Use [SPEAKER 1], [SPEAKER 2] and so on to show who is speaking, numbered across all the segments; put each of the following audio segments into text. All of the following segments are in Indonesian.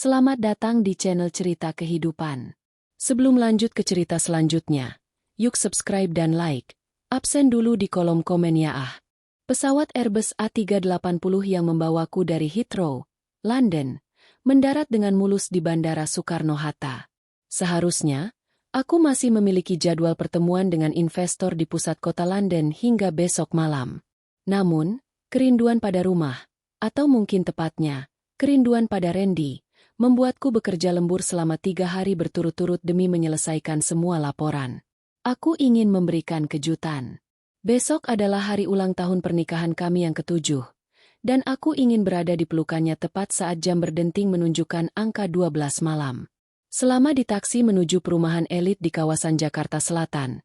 [SPEAKER 1] Selamat datang di channel Cerita Kehidupan. Sebelum lanjut ke cerita selanjutnya, yuk subscribe dan like. Absen dulu di kolom komen ya ah. Pesawat Airbus A380 yang membawaku dari Heathrow, London, mendarat dengan mulus di Bandara Soekarno-Hatta. Seharusnya, aku masih memiliki jadwal pertemuan dengan investor di pusat kota London hingga besok malam. Namun, kerinduan pada rumah, atau mungkin tepatnya, kerinduan pada Randy, membuatku bekerja lembur selama 3 hari berturut-turut demi menyelesaikan semua laporan. Aku ingin memberikan kejutan. Besok adalah hari ulang tahun pernikahan kami yang ke-7, dan aku ingin berada di pelukannya tepat saat jam berdenting menunjukkan angka 12 malam. Selama di taksi menuju perumahan elit di kawasan Jakarta Selatan,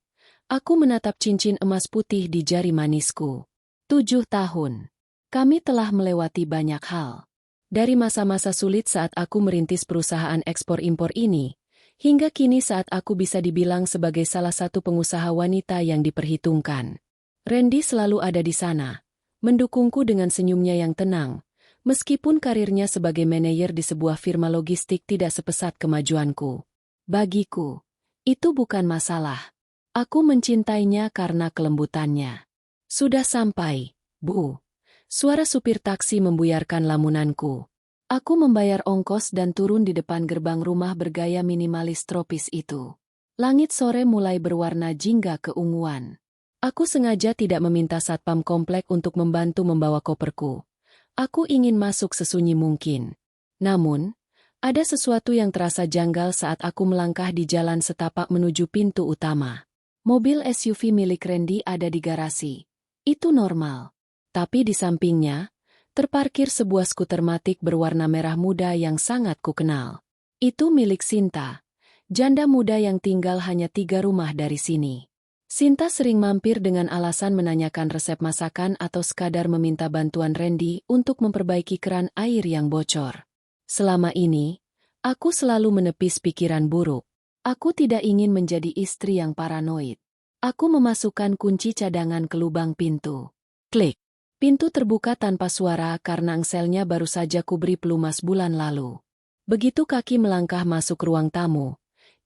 [SPEAKER 1] aku menatap cincin emas putih di jari manisku. 7 tahun. Kami telah melewati banyak hal. Dari masa-masa sulit saat aku merintis perusahaan ekspor-impor ini, hingga kini saat aku bisa dibilang sebagai salah satu pengusaha wanita yang diperhitungkan. Randy selalu ada di sana, mendukungku dengan senyumnya yang tenang, meskipun karirnya sebagai manajer di sebuah firma logistik tidak sepesat kemajuanku. Bagiku, itu bukan masalah. Aku mencintainya karena kelembutannya. Sudah sampai, Bu. Suara supir taksi membuyarkan lamunanku. Aku membayar ongkos dan turun di depan gerbang rumah bergaya minimalis tropis itu. Langit sore mulai berwarna jingga keunguan. Aku sengaja tidak meminta satpam komplek untuk membantu membawa koperku. Aku ingin masuk sesunyi mungkin. Namun, ada sesuatu yang terasa janggal saat aku melangkah di jalan setapak menuju pintu utama. Mobil SUV milik Randy ada di garasi. Itu normal. Tapi di sampingnya, terparkir sebuah skuter matic berwarna merah muda yang sangat kukenal. Itu milik Sinta, janda muda yang tinggal hanya 3 rumah dari sini. Sinta sering mampir dengan alasan menanyakan resep masakan atau sekadar meminta bantuan Randy untuk memperbaiki keran air yang bocor. Selama ini, aku selalu menepis pikiran buruk. Aku tidak ingin menjadi istri yang paranoid. Aku memasukkan kunci cadangan ke lubang pintu. Klik. Pintu terbuka tanpa suara karena engselnya baru saja kuberi pelumas bulan lalu. Begitu kaki melangkah masuk ruang tamu,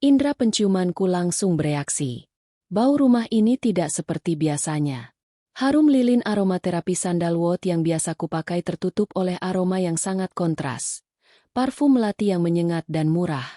[SPEAKER 1] indera penciumanku langsung bereaksi. Bau rumah ini tidak seperti biasanya. Harum lilin aromaterapi sandalwood yang biasa kupakai tertutup oleh aroma yang sangat kontras. Parfum melati yang menyengat dan murah.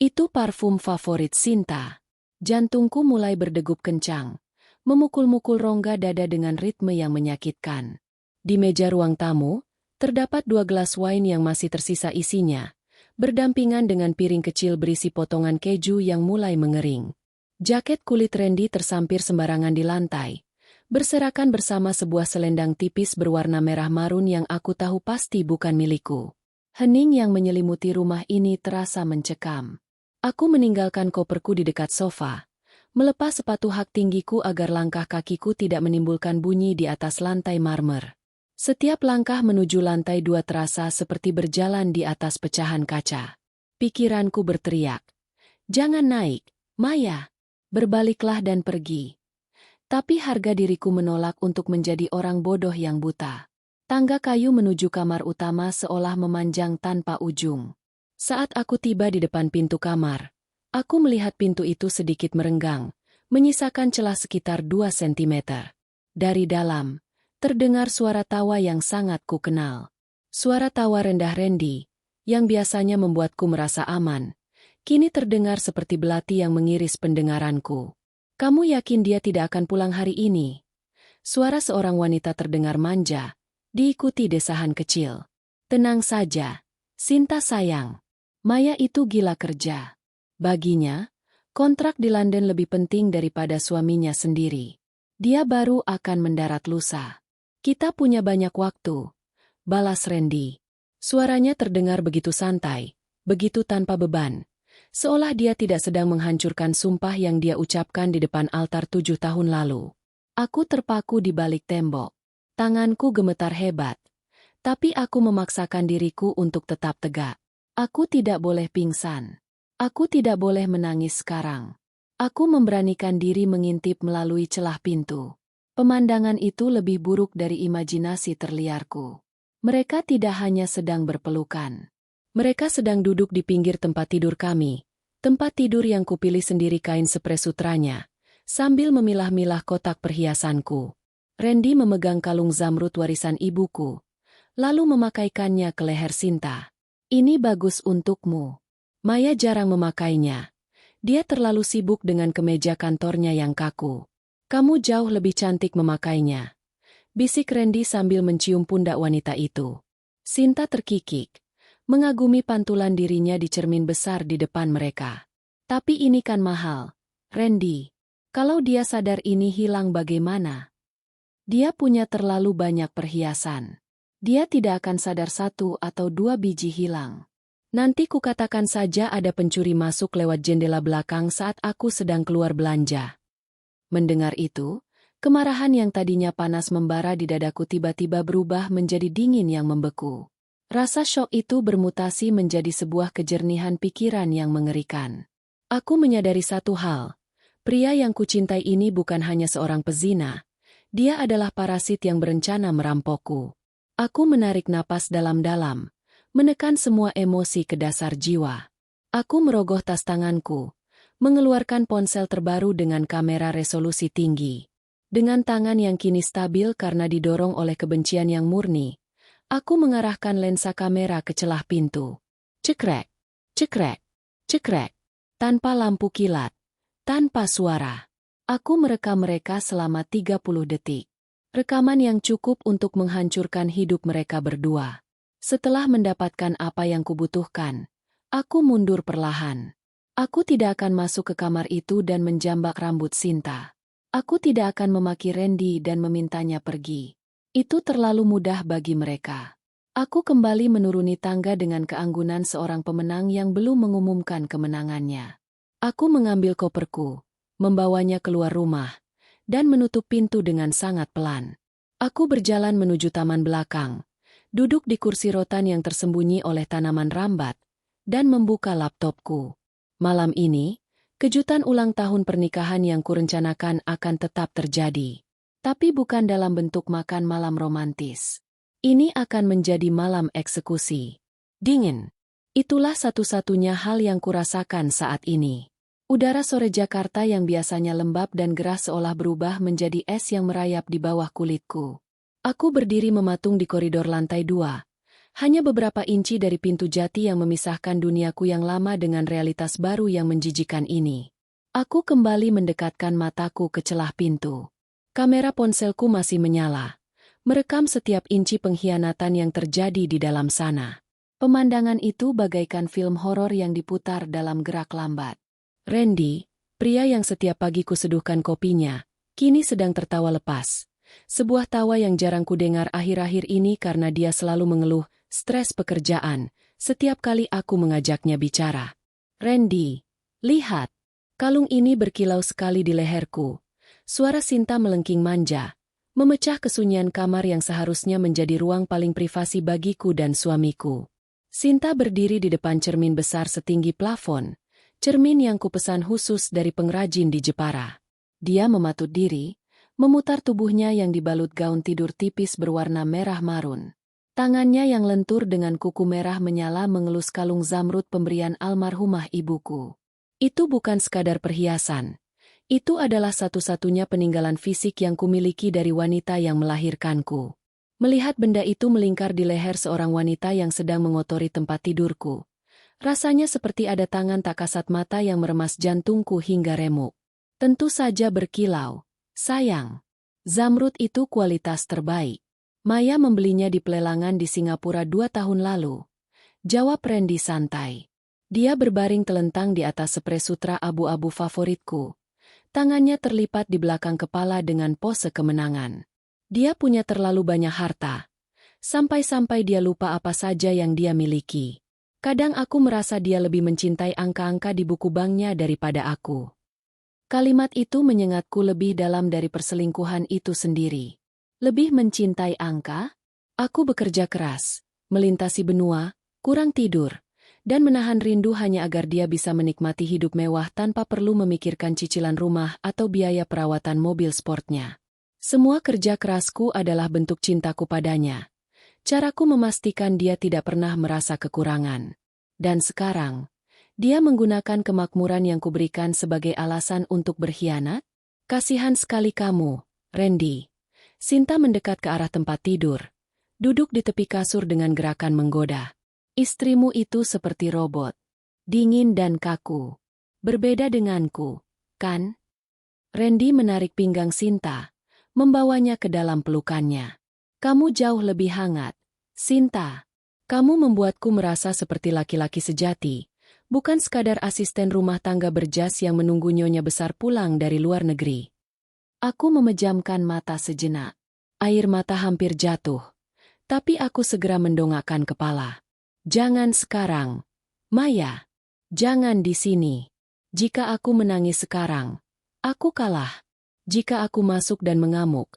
[SPEAKER 1] Itu parfum favorit Sinta. Jantungku mulai berdegup kencang, memukul-mukul rongga dada dengan ritme yang menyakitkan. Di meja ruang tamu, terdapat 2 gelas wine yang masih tersisa isinya, berdampingan dengan piring kecil berisi potongan keju yang mulai mengering. Jaket kulit Randy tersampir sembarangan di lantai, berserakan bersama sebuah selendang tipis berwarna merah marun yang aku tahu pasti bukan milikku. Hening yang menyelimuti rumah ini terasa mencekam. Aku meninggalkan koperku di dekat sofa, melepas sepatu hak tinggiku agar langkah kakiku tidak menimbulkan bunyi di atas lantai marmer. Setiap langkah menuju lantai 2 terasa seperti berjalan di atas pecahan kaca. Pikiranku berteriak, "Jangan naik, Maya. Berbaliklah dan pergi." Tapi harga diriku menolak untuk menjadi orang bodoh yang buta. Tangga kayu menuju kamar utama seolah memanjang tanpa ujung. Saat aku tiba di depan pintu kamar, aku melihat pintu itu sedikit merenggang, menyisakan celah sekitar 2 sentimeter. Dari dalam, terdengar suara tawa yang sangat kukenal. Suara tawa rendah Randy, yang biasanya membuatku merasa aman, kini terdengar seperti belati yang mengiris pendengaranku. "Kamu yakin dia tidak akan pulang hari ini?" Suara seorang wanita terdengar manja, diikuti desahan kecil. "Tenang saja, Sinta sayang. Maya itu gila kerja. Baginya, kontrak di London lebih penting daripada suaminya sendiri. Dia baru akan mendarat lusa. Kita punya banyak waktu," balas Randy. Suaranya terdengar begitu santai, begitu tanpa beban, seolah dia tidak sedang menghancurkan sumpah yang dia ucapkan di depan altar 7 tahun lalu. Aku terpaku di balik tembok. Tanganku gemetar hebat, tapi aku memaksakan diriku untuk tetap tegak. Aku tidak boleh pingsan. Aku tidak boleh menangis sekarang. Aku memberanikan diri mengintip melalui celah pintu. Pemandangan itu lebih buruk dari imajinasi terliarku. Mereka tidak hanya sedang berpelukan. Mereka sedang duduk di pinggir tempat tidur kami, tempat tidur yang kupilih sendiri kain spray sutranya, sambil memilah-milah kotak perhiasanku. Randy memegang kalung zamrud warisan ibuku, lalu memakaikannya ke leher Sinta. Ini bagus untukmu. Maya jarang memakainya. Dia terlalu sibuk dengan kemeja kantornya yang kaku. Kamu jauh lebih cantik memakainya, bisik Randy sambil mencium pundak wanita itu. Sinta terkikik, mengagumi pantulan dirinya di cermin besar di depan mereka. Tapi ini kan mahal, Randy. Kalau dia sadar ini hilang bagaimana? Dia punya terlalu banyak perhiasan. Dia tidak akan sadar 1 atau 2 biji hilang. Nanti kukatakan saja ada pencuri masuk lewat jendela belakang saat aku sedang keluar belanja. Mendengar itu, kemarahan yang tadinya panas membara di dadaku tiba-tiba berubah menjadi dingin yang membeku. Rasa syok itu bermutasi menjadi sebuah kejernihan pikiran yang mengerikan. Aku menyadari satu hal, pria yang kucintai ini bukan hanya seorang pezina, dia adalah parasit yang berencana merampokku. Aku menarik napas dalam-dalam, menekan semua emosi ke dasar jiwa. Aku merogoh tas tanganku, mengeluarkan ponsel terbaru dengan kamera resolusi tinggi. Dengan tangan yang kini stabil karena didorong oleh kebencian yang murni, aku mengarahkan lensa kamera ke celah pintu. Cekrek, cekrek, cekrek. Tanpa lampu kilat, tanpa suara. Aku merekam mereka selama 30 detik. Rekaman yang cukup untuk menghancurkan hidup mereka berdua. Setelah mendapatkan apa yang kubutuhkan, aku mundur perlahan. Aku tidak akan masuk ke kamar itu dan menjambak rambut Sinta. Aku tidak akan memaki Randy dan memintanya pergi. Itu terlalu mudah bagi mereka. Aku kembali menuruni tangga dengan keanggunan seorang pemenang yang belum mengumumkan kemenangannya. Aku mengambil koperku, membawanya keluar rumah, dan menutup pintu dengan sangat pelan. Aku berjalan menuju taman belakang, duduk di kursi rotan yang tersembunyi oleh tanaman rambat, dan membuka laptopku. Malam ini, kejutan ulang tahun pernikahan yang kurencanakan akan tetap terjadi. Tapi bukan dalam bentuk makan malam romantis. Ini akan menjadi malam eksekusi. Dingin. Itulah satu-satunya hal yang kurasakan saat ini. Udara sore Jakarta yang biasanya lembab dan gerah seolah berubah menjadi es yang merayap di bawah kulitku. Aku berdiri mematung di koridor lantai 2. Hanya beberapa inci dari pintu jati yang memisahkan duniaku yang lama dengan realitas baru yang menjijikan ini. Aku kembali mendekatkan mataku ke celah pintu. Kamera ponselku masih menyala, merekam setiap inci pengkhianatan yang terjadi di dalam sana. Pemandangan itu bagaikan film horor yang diputar dalam gerak lambat. Randy, pria yang setiap pagi kuseduhkan kopinya, kini sedang tertawa lepas. Sebuah tawa yang jarang kudengar akhir-akhir ini karena dia selalu mengeluh stres pekerjaan setiap kali aku mengajaknya bicara. Randy, lihat. Kalung ini berkilau sekali di leherku. Suara Sinta melengking manja, memecah kesunyian kamar yang seharusnya menjadi ruang paling privasi bagiku dan suamiku. Sinta berdiri di depan cermin besar setinggi plafon, cermin yang kupesan khusus dari pengrajin di Jepara. Dia mematut diri, memutar tubuhnya yang dibalut gaun tidur tipis berwarna merah marun. Tangannya yang lentur dengan kuku merah menyala mengelus kalung zamrud pemberian almarhumah ibuku. Itu bukan sekadar perhiasan. Itu adalah satu-satunya peninggalan fisik yang kumiliki dari wanita yang melahirkanku. Melihat benda itu melingkar di leher seorang wanita yang sedang mengotori tempat tidurku. Rasanya seperti ada tangan tak kasat mata yang meremas jantungku hingga remuk. Tentu saja berkilau. Sayang. Zamrud itu kualitas terbaik. Maya membelinya di pelelangan di Singapura 2 tahun lalu. Jawab Randy santai. Dia berbaring telentang di atas spray sutra abu-abu favoritku. Tangannya terlipat di belakang kepala dengan pose kemenangan. Dia punya terlalu banyak harta. Sampai-sampai dia lupa apa saja yang dia miliki. Kadang aku merasa dia lebih mencintai angka-angka di buku banknya daripada aku. Kalimat itu menyengatku lebih dalam dari perselingkuhan itu sendiri. Lebih mencintai angka? Aku bekerja keras, melintasi benua, kurang tidur, dan menahan rindu hanya agar dia bisa menikmati hidup mewah tanpa perlu memikirkan cicilan rumah atau biaya perawatan mobil sportnya. Semua kerja kerasku adalah bentuk cintaku padanya. Caraku memastikan dia tidak pernah merasa kekurangan. Dan sekarang, dia menggunakan kemakmuran yang kuberikan sebagai alasan untuk berkhianat? Kasihan sekali kamu, Randy. Sinta mendekat ke arah tempat tidur, duduk di tepi kasur dengan gerakan menggoda. Istrimu itu seperti robot, dingin dan kaku. Berbeda denganku, kan? Randy menarik pinggang Sinta, membawanya ke dalam pelukannya. Kamu jauh lebih hangat, Sinta. Kamu membuatku merasa seperti laki-laki sejati, bukan sekadar asisten rumah tangga berjas yang menunggu nyonya besar pulang dari luar negeri. Aku memejamkan mata sejenak. Air mata hampir jatuh, tapi aku segera mendongakkan kepala. Jangan sekarang, Maya. Jangan di sini. Jika aku menangis sekarang, aku kalah. Jika aku masuk dan mengamuk,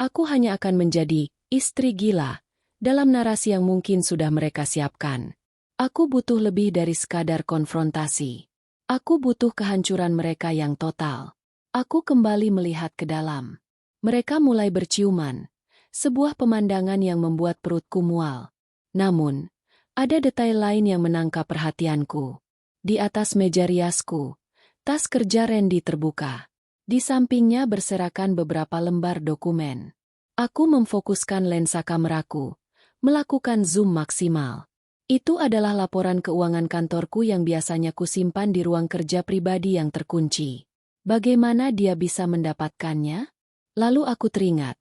[SPEAKER 1] aku hanya akan menjadi istri gila dalam narasi yang mungkin sudah mereka siapkan. Aku butuh lebih dari sekadar konfrontasi. Aku butuh kehancuran mereka yang total. Aku kembali melihat ke dalam. Mereka mulai berciuman, sebuah pemandangan yang membuat perutku mual. Namun, ada detail lain yang menangkap perhatianku. Di atas meja riasku, tas kerja Randy terbuka. Di sampingnya berserakan beberapa lembar dokumen. Aku memfokuskan lensa kameraku, melakukan zoom maksimal. Itu adalah laporan keuangan kantorku yang biasanya kusimpan di ruang kerja pribadi yang terkunci. Bagaimana dia bisa mendapatkannya? Lalu aku teringat.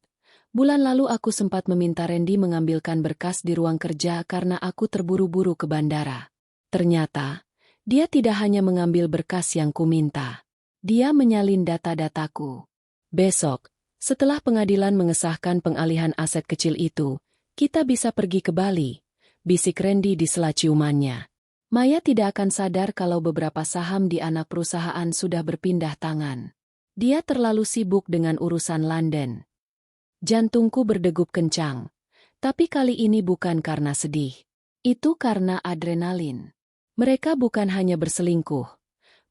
[SPEAKER 1] Bulan lalu aku sempat meminta Randy mengambilkan berkas di ruang kerja karena aku terburu-buru ke bandara. Ternyata, dia tidak hanya mengambil berkas yang kuminta. Dia menyalin data-dataku. Besok, setelah pengadilan mengesahkan pengalihan aset kecil itu, kita bisa pergi ke Bali, bisik Randy di sela ciumannya. Maya tidak akan sadar kalau beberapa saham di anak perusahaan sudah berpindah tangan. Dia terlalu sibuk dengan urusan London. Jantungku berdegup kencang, tapi kali ini bukan karena sedih. Itu karena adrenalin. Mereka bukan hanya berselingkuh.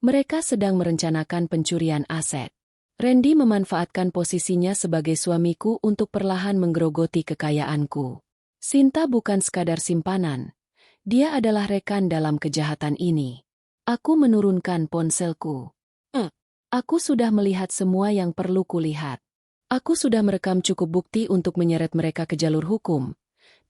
[SPEAKER 1] Mereka sedang merencanakan pencurian aset. Randy memanfaatkan posisinya sebagai suamiku untuk perlahan menggerogoti kekayaanku. Sinta bukan sekadar simpanan. Dia adalah rekan dalam kejahatan ini. Aku menurunkan ponselku. Aku sudah melihat semua yang perlu kulihat. Aku sudah merekam cukup bukti untuk menyeret mereka ke jalur hukum.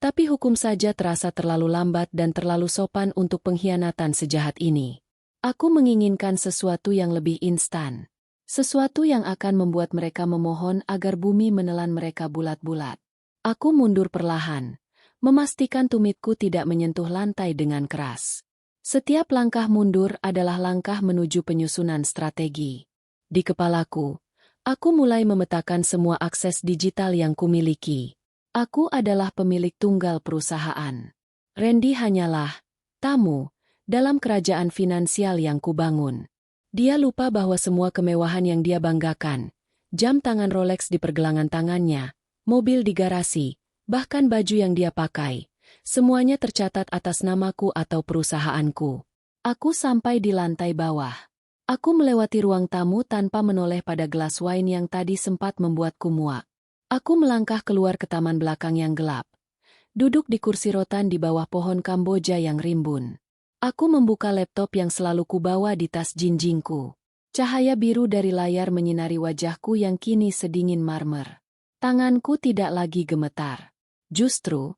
[SPEAKER 1] Tapi hukum saja terasa terlalu lambat dan terlalu sopan untuk pengkhianatan sejahat ini. Aku menginginkan sesuatu yang lebih instan. Sesuatu yang akan membuat mereka memohon agar bumi menelan mereka bulat-bulat. Aku mundur perlahan, memastikan tumitku tidak menyentuh lantai dengan keras. Setiap langkah mundur adalah langkah menuju penyusunan strategi. Di kepalaku, aku mulai memetakan semua akses digital yang kumiliki. Aku adalah pemilik tunggal perusahaan. Randy hanyalah tamu dalam kerajaan finansial yang kubangun. Dia lupa bahwa semua kemewahan yang dia banggakan, jam tangan Rolex di pergelangan tangannya, mobil di garasi, bahkan baju yang dia pakai, semuanya tercatat atas namaku atau perusahaanku. Aku sampai di lantai bawah. Aku melewati ruang tamu tanpa menoleh pada gelas wine yang tadi sempat membuatku muak. Aku melangkah keluar ke taman belakang yang gelap. Duduk di kursi rotan di bawah pohon Kamboja yang rimbun. Aku membuka laptop yang selalu kubawa di tas jinjingku. Cahaya biru dari layar menyinari wajahku yang kini sedingin marmer. Tanganku tidak lagi gemetar. Justru,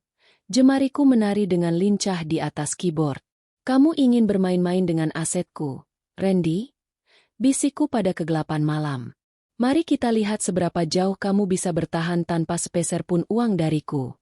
[SPEAKER 1] jemariku menari dengan lincah di atas keyboard. Kamu ingin bermain-main dengan asetku, Randy? Bisikku pada kegelapan malam. Mari kita lihat seberapa jauh kamu bisa bertahan tanpa sepeser pun uang dariku.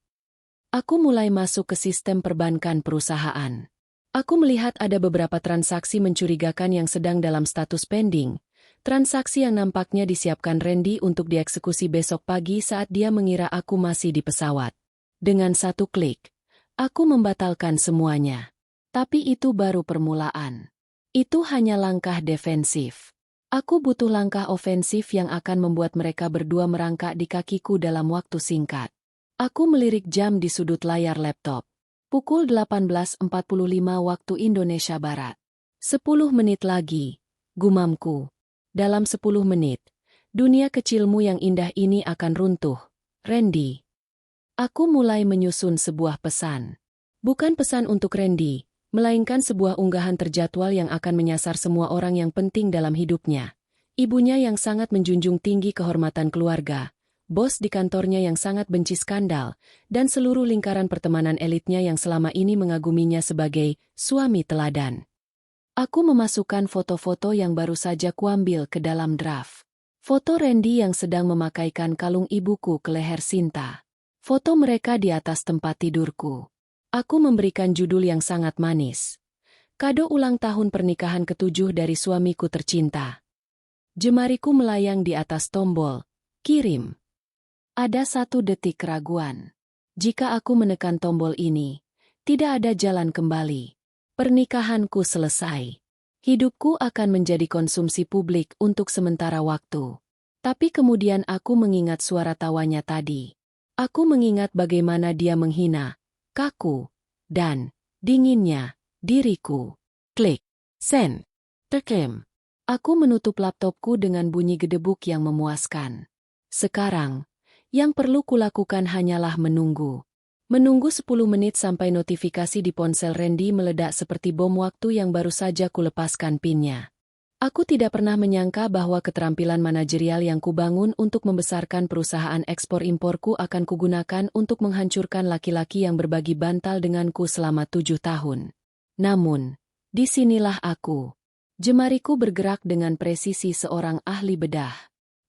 [SPEAKER 1] Aku mulai masuk ke sistem perbankan perusahaan. Aku melihat ada beberapa transaksi mencurigakan yang sedang dalam status pending. Transaksi yang nampaknya disiapkan Randy untuk dieksekusi besok pagi saat dia mengira aku masih di pesawat. Dengan satu klik, aku membatalkan semuanya. Tapi itu baru permulaan. Itu hanya langkah defensif. Aku butuh langkah ofensif yang akan membuat mereka berdua merangkak di kakiku dalam waktu singkat. Aku melirik jam di sudut layar laptop. Pukul 18.45 waktu Indonesia Barat. 10 menit lagi, gumamku. Dalam 10 menit, dunia kecilmu yang indah ini akan runtuh, Randy. Aku mulai menyusun sebuah pesan. Bukan pesan untuk Randy, melainkan sebuah unggahan terjadwal yang akan menyasar semua orang yang penting dalam hidupnya. Ibunya yang sangat menjunjung tinggi kehormatan keluarga, bos di kantornya yang sangat benci skandal, dan seluruh lingkaran pertemanan elitnya yang selama ini mengaguminya sebagai suami teladan. Aku memasukkan foto-foto yang baru saja kuambil ke dalam draft. Foto Randy yang sedang memakaikan kalung ibuku ke leher Sinta. Foto mereka di atas tempat tidurku. Aku memberikan judul yang sangat manis. Kado ulang tahun pernikahan ke-7 dari suamiku tercinta. Jemariku melayang di atas tombol kirim. Ada 1 detik keraguan. Jika aku menekan tombol ini, tidak ada jalan kembali. Pernikahanku selesai. Hidupku akan menjadi konsumsi publik untuk sementara waktu. Tapi kemudian aku mengingat suara tawanya tadi. Aku mengingat bagaimana dia menghina, kaku, dan dinginnya diriku. Klik. Send. Tekem. Aku menutup laptopku dengan bunyi gedebuk yang memuaskan. Sekarang, yang perlu kulakukan hanyalah menunggu. Menunggu 10 menit sampai notifikasi di ponsel Randy meledak seperti bom waktu yang baru saja kulepaskan pinnya. Aku tidak pernah menyangka bahwa keterampilan manajerial yang kubangun untuk membesarkan perusahaan ekspor-imporku akan kugunakan untuk menghancurkan laki-laki yang berbagi bantal denganku selama 7 tahun. Namun, disinilah aku. Jemariku bergerak dengan presisi seorang ahli bedah.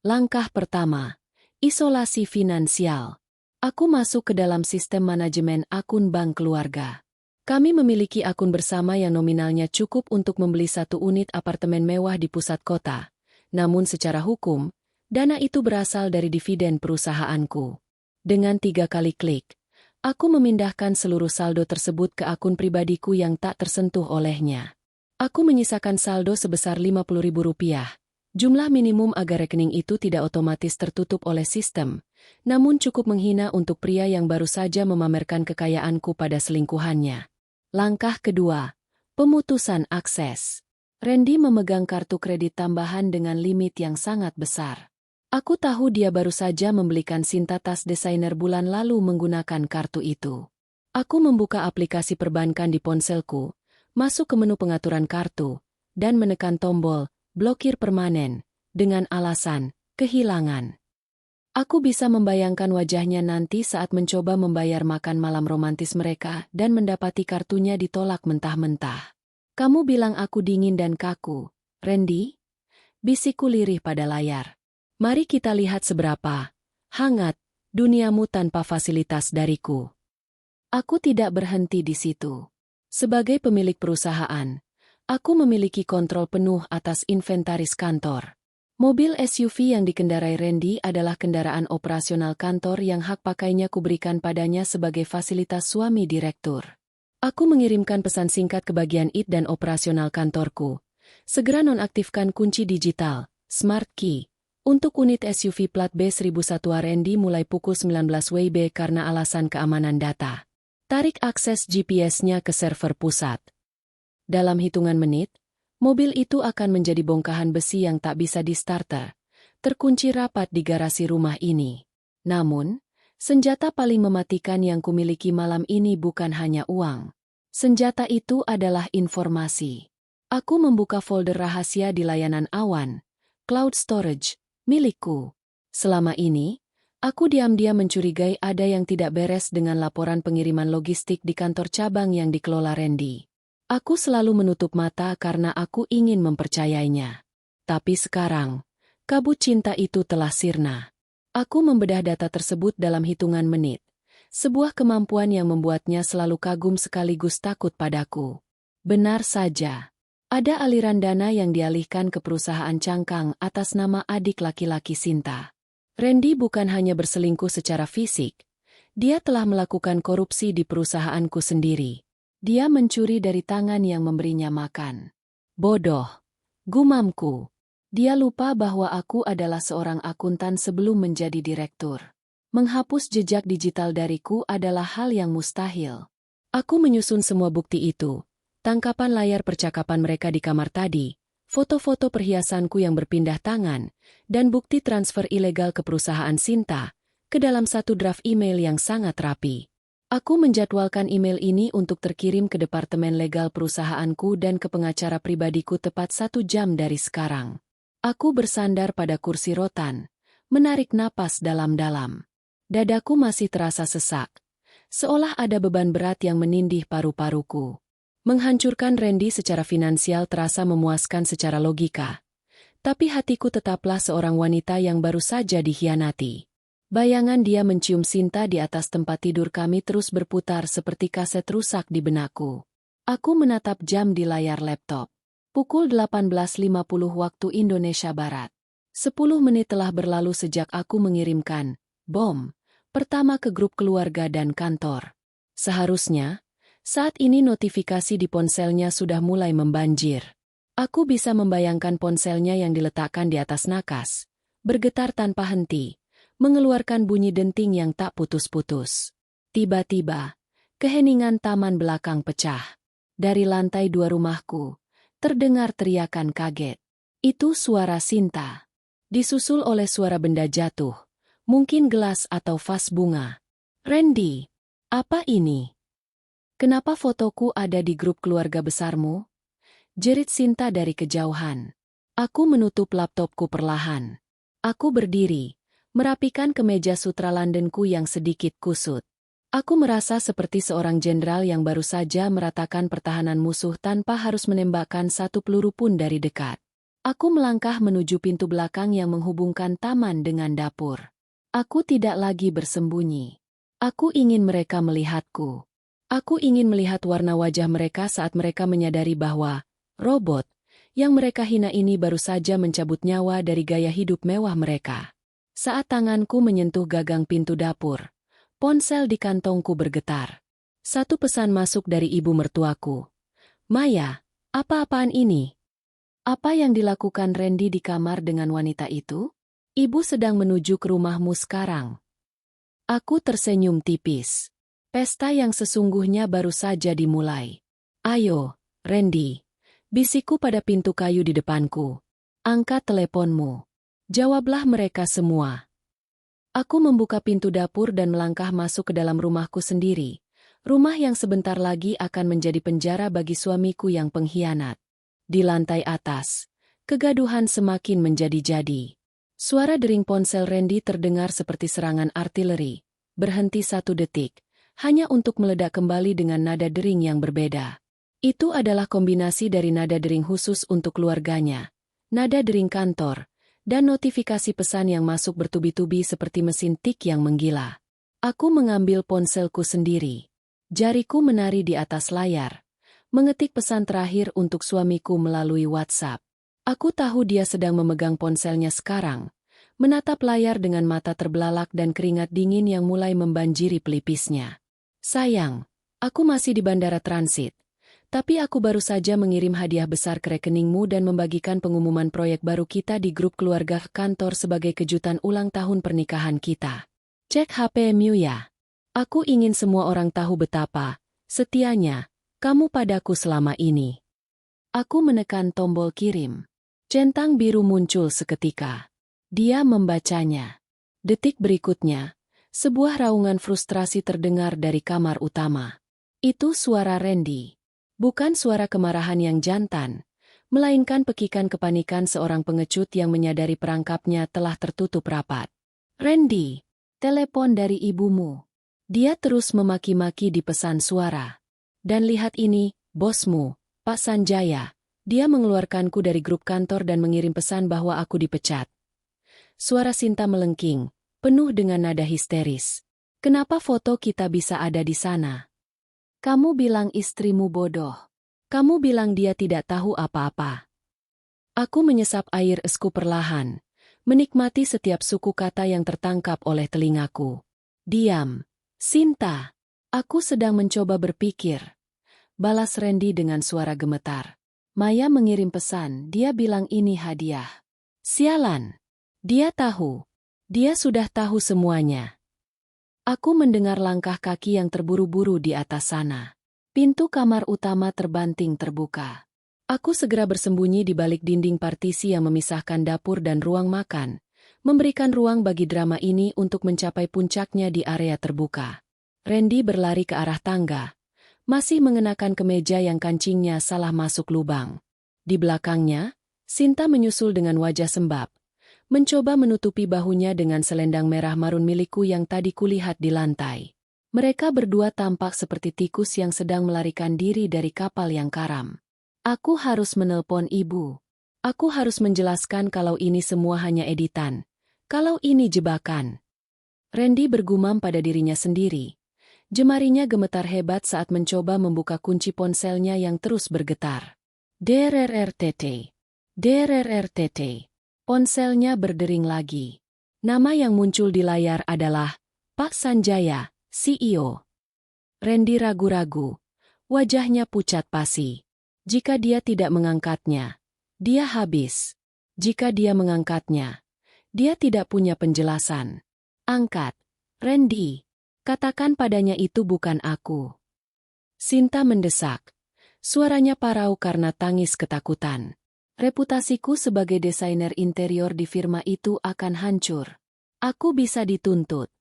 [SPEAKER 1] Langkah pertama, isolasi finansial. Aku masuk ke dalam sistem manajemen akun bank keluarga. Kami memiliki akun bersama yang nominalnya cukup untuk membeli 1 unit apartemen mewah di pusat kota. Namun secara hukum, dana itu berasal dari dividen perusahaanku. Dengan 3 kali klik, aku memindahkan seluruh saldo tersebut ke akun pribadiku yang tak tersentuh olehnya. Aku menyisakan saldo sebesar Rp50.000. Jumlah minimum agar rekening itu tidak otomatis tertutup oleh sistem, namun cukup menghina untuk pria yang baru saja memamerkan kekayaanku pada selingkuhannya. Langkah kedua, pemutusan akses. Randy memegang kartu kredit tambahan dengan limit yang sangat besar. Aku tahu dia baru saja membelikan Sinta tas desainer bulan lalu menggunakan kartu itu. Aku membuka aplikasi perbankan di ponselku, masuk ke menu pengaturan kartu, dan menekan tombol blokir permanen dengan alasan kehilangan. Aku bisa membayangkan wajahnya nanti saat mencoba membayar makan malam romantis mereka dan mendapati kartunya ditolak mentah-mentah. Kamu bilang aku dingin dan kaku, Randy? Bisikku lirih pada layar. Mari kita lihat seberapa hangat duniamu tanpa fasilitas dariku. Aku tidak berhenti di situ. Sebagai pemilik perusahaan, aku memiliki kontrol penuh atas inventaris kantor. Mobil SUV yang dikendarai Randy adalah kendaraan operasional kantor yang hak pakainya kuberikan padanya sebagai fasilitas suami direktur. Aku mengirimkan pesan singkat ke bagian IT dan operasional kantorku. Segera nonaktifkan kunci digital, Smart Key, untuk unit SUV plat B1001 Randy mulai pukul 19 WIB karena alasan keamanan data. Tarik akses GPS-nya ke server pusat. Dalam hitungan menit, mobil itu akan menjadi bongkahan besi yang tak bisa di-starter, terkunci rapat di garasi rumah ini. Namun, senjata paling mematikan yang kumiliki malam ini bukan hanya uang. Senjata itu adalah informasi. Aku membuka folder rahasia di layanan awan, cloud storage, milikku. Selama ini, aku diam-diam mencurigai ada yang tidak beres dengan laporan pengiriman logistik di kantor cabang yang dikelola Randy. Aku selalu menutup mata karena aku ingin mempercayainya. Tapi sekarang, kabut cinta itu telah sirna. Aku membedah data tersebut dalam hitungan menit. Sebuah kemampuan yang membuatnya selalu kagum sekaligus takut padaku. Benar saja. Ada aliran dana yang dialihkan ke perusahaan cangkang atas nama adik laki-laki Sinta. Randy bukan hanya berselingkuh secara fisik. Dia telah melakukan korupsi di perusahaanku sendiri. Dia mencuri dari tangan yang memberinya makan. Bodoh. Gumamku. Dia lupa bahwa aku adalah seorang akuntan sebelum menjadi direktur. Menghapus jejak digital dariku adalah hal yang mustahil. Aku menyusun semua bukti itu. Tangkapan layar percakapan mereka di kamar tadi, foto-foto perhiasanku yang berpindah tangan, dan bukti transfer ilegal ke perusahaan Sinta, ke dalam satu draft email yang sangat rapi. Aku menjadwalkan email ini untuk terkirim ke departemen legal perusahaanku dan ke pengacara pribadiku tepat 1 jam dari sekarang. Aku bersandar pada kursi rotan, menarik napas dalam-dalam. Dadaku masih terasa sesak, seolah ada beban berat yang menindih paru-paruku. Menghancurkan Randy secara finansial terasa memuaskan secara logika. Tapi hatiku tetaplah seorang wanita yang baru saja dikhianati. Bayangan dia mencium Sinta di atas tempat tidur kami terus berputar seperti kaset rusak di benakku. Aku menatap jam di layar laptop. Pukul 18.50 waktu Indonesia Barat. 10 menit telah berlalu sejak aku mengirimkan bom pertama ke grup keluarga dan kantor. Seharusnya, saat ini notifikasi di ponselnya sudah mulai membanjir. Aku bisa membayangkan ponselnya yang diletakkan di atas nakas, bergetar tanpa henti, mengeluarkan bunyi denting yang tak putus-putus. Tiba-tiba, keheningan taman belakang pecah. Dari lantai 2 rumahku, terdengar teriakan kaget. Itu suara Sinta. Disusul oleh suara benda jatuh, mungkin gelas atau vas bunga. Randy, apa ini? Kenapa fotoku ada di grup keluarga besarmu? Jerit Sinta dari kejauhan. Aku menutup laptopku perlahan. Aku berdiri, merapikan kemeja sutra Londonku yang sedikit kusut. Aku merasa seperti seorang jenderal yang baru saja meratakan pertahanan musuh tanpa harus menembakkan satu peluru pun dari dekat. Aku melangkah menuju pintu belakang yang menghubungkan taman dengan dapur. Aku tidak lagi bersembunyi. Aku ingin mereka melihatku. Aku ingin melihat warna wajah mereka saat mereka menyadari bahwa robot yang mereka hina ini baru saja mencabut nyawa dari gaya hidup mewah mereka. Saat tanganku menyentuh gagang pintu dapur, ponsel di kantongku bergetar. Satu pesan masuk dari ibu mertuaku. Maya, apa-apaan ini? Apa yang dilakukan Randy di kamar dengan wanita itu? Ibu sedang menuju ke rumahmu sekarang. Aku tersenyum tipis. Pesta yang sesungguhnya baru saja dimulai. Ayo, Randy. Bisikku pada pintu kayu di depanku. Angkat teleponmu. Jawablah mereka semua. Aku membuka pintu dapur dan melangkah masuk ke dalam rumahku sendiri. Rumah yang sebentar lagi akan menjadi penjara bagi suamiku yang pengkhianat. Di lantai atas, kegaduhan semakin menjadi-jadi. Suara dering ponsel Randy terdengar seperti serangan artileri. Berhenti 1 detik, hanya untuk meledak kembali dengan nada dering yang berbeda. Itu adalah kombinasi dari nada dering khusus untuk keluarganya, nada dering kantor, dan notifikasi pesan yang masuk bertubi-tubi seperti mesin tik yang menggila. Aku mengambil ponselku sendiri. Jariku menari di atas layar, mengetik pesan terakhir untuk suamiku melalui WhatsApp. Aku tahu dia sedang memegang ponselnya sekarang, menatap layar dengan mata terbelalak dan keringat dingin yang mulai membanjiri pelipisnya. Sayang, aku masih di bandara transit. Tapi aku baru saja mengirim hadiah besar ke rekeningmu dan membagikan pengumuman proyek baru kita di grup keluarga kantor sebagai kejutan ulang tahun pernikahan kita. Cek HP-mu ya. Aku ingin semua orang tahu betapa setianya kamu padaku selama ini. Aku menekan tombol kirim. Centang biru muncul seketika. Dia membacanya. Detik berikutnya, sebuah raungan frustrasi terdengar dari kamar utama. Itu suara Randy. Bukan suara kemarahan yang jantan, melainkan pekikan kepanikan seorang pengecut yang menyadari perangkapnya telah tertutup rapat. Randy, telepon dari ibumu. Dia terus memaki-maki di pesan suara. Dan lihat ini, bosmu, Pak Sanjaya. Dia mengeluarkanku dari grup kantor dan mengirim pesan bahwa aku dipecat. Suara Sinta melengking, penuh dengan nada histeris. Kenapa foto kita bisa ada di sana? Kamu bilang istrimu bodoh. Kamu bilang dia tidak tahu apa-apa. Aku menyesap air esku perlahan, menikmati setiap suku kata yang tertangkap oleh telingaku. Diam, Sinta. Aku sedang mencoba berpikir. Balas Randy dengan suara gemetar. Maya mengirim pesan, dia bilang ini hadiah. Sialan. Dia tahu. Dia sudah tahu semuanya. Aku mendengar langkah kaki yang terburu-buru di atas sana. Pintu kamar utama terbanting terbuka. Aku segera bersembunyi di balik dinding partisi yang memisahkan dapur dan ruang makan, memberikan ruang bagi drama ini untuk mencapai puncaknya di area terbuka. Randy berlari ke arah tangga, masih mengenakan kemeja yang kancingnya salah masuk lubang. Di belakangnya, Sinta menyusul dengan wajah sembab, mencoba menutupi bahunya dengan selendang merah marun milikku yang tadi kulihat di lantai. Mereka berdua tampak seperti tikus yang sedang melarikan diri dari kapal yang karam. Aku harus menelpon ibu. Aku harus menjelaskan kalau ini semua hanya editan. Kalau ini jebakan. Randy bergumam pada dirinya sendiri. Jemarinya gemetar hebat saat mencoba membuka kunci ponselnya yang terus bergetar. DRRTT. DRRTT. Ponselnya berdering lagi. Nama yang muncul di layar adalah Pak Sanjaya, CEO. Randy ragu-ragu. Wajahnya pucat pasi. Jika dia tidak mengangkatnya, dia habis. Jika dia mengangkatnya, dia tidak punya penjelasan. Angkat, Randy. Katakan padanya itu bukan aku. Sinta mendesak. Suaranya parau karena tangis ketakutan. Reputasiku sebagai desainer interior di firma itu akan hancur. Aku bisa dituntut.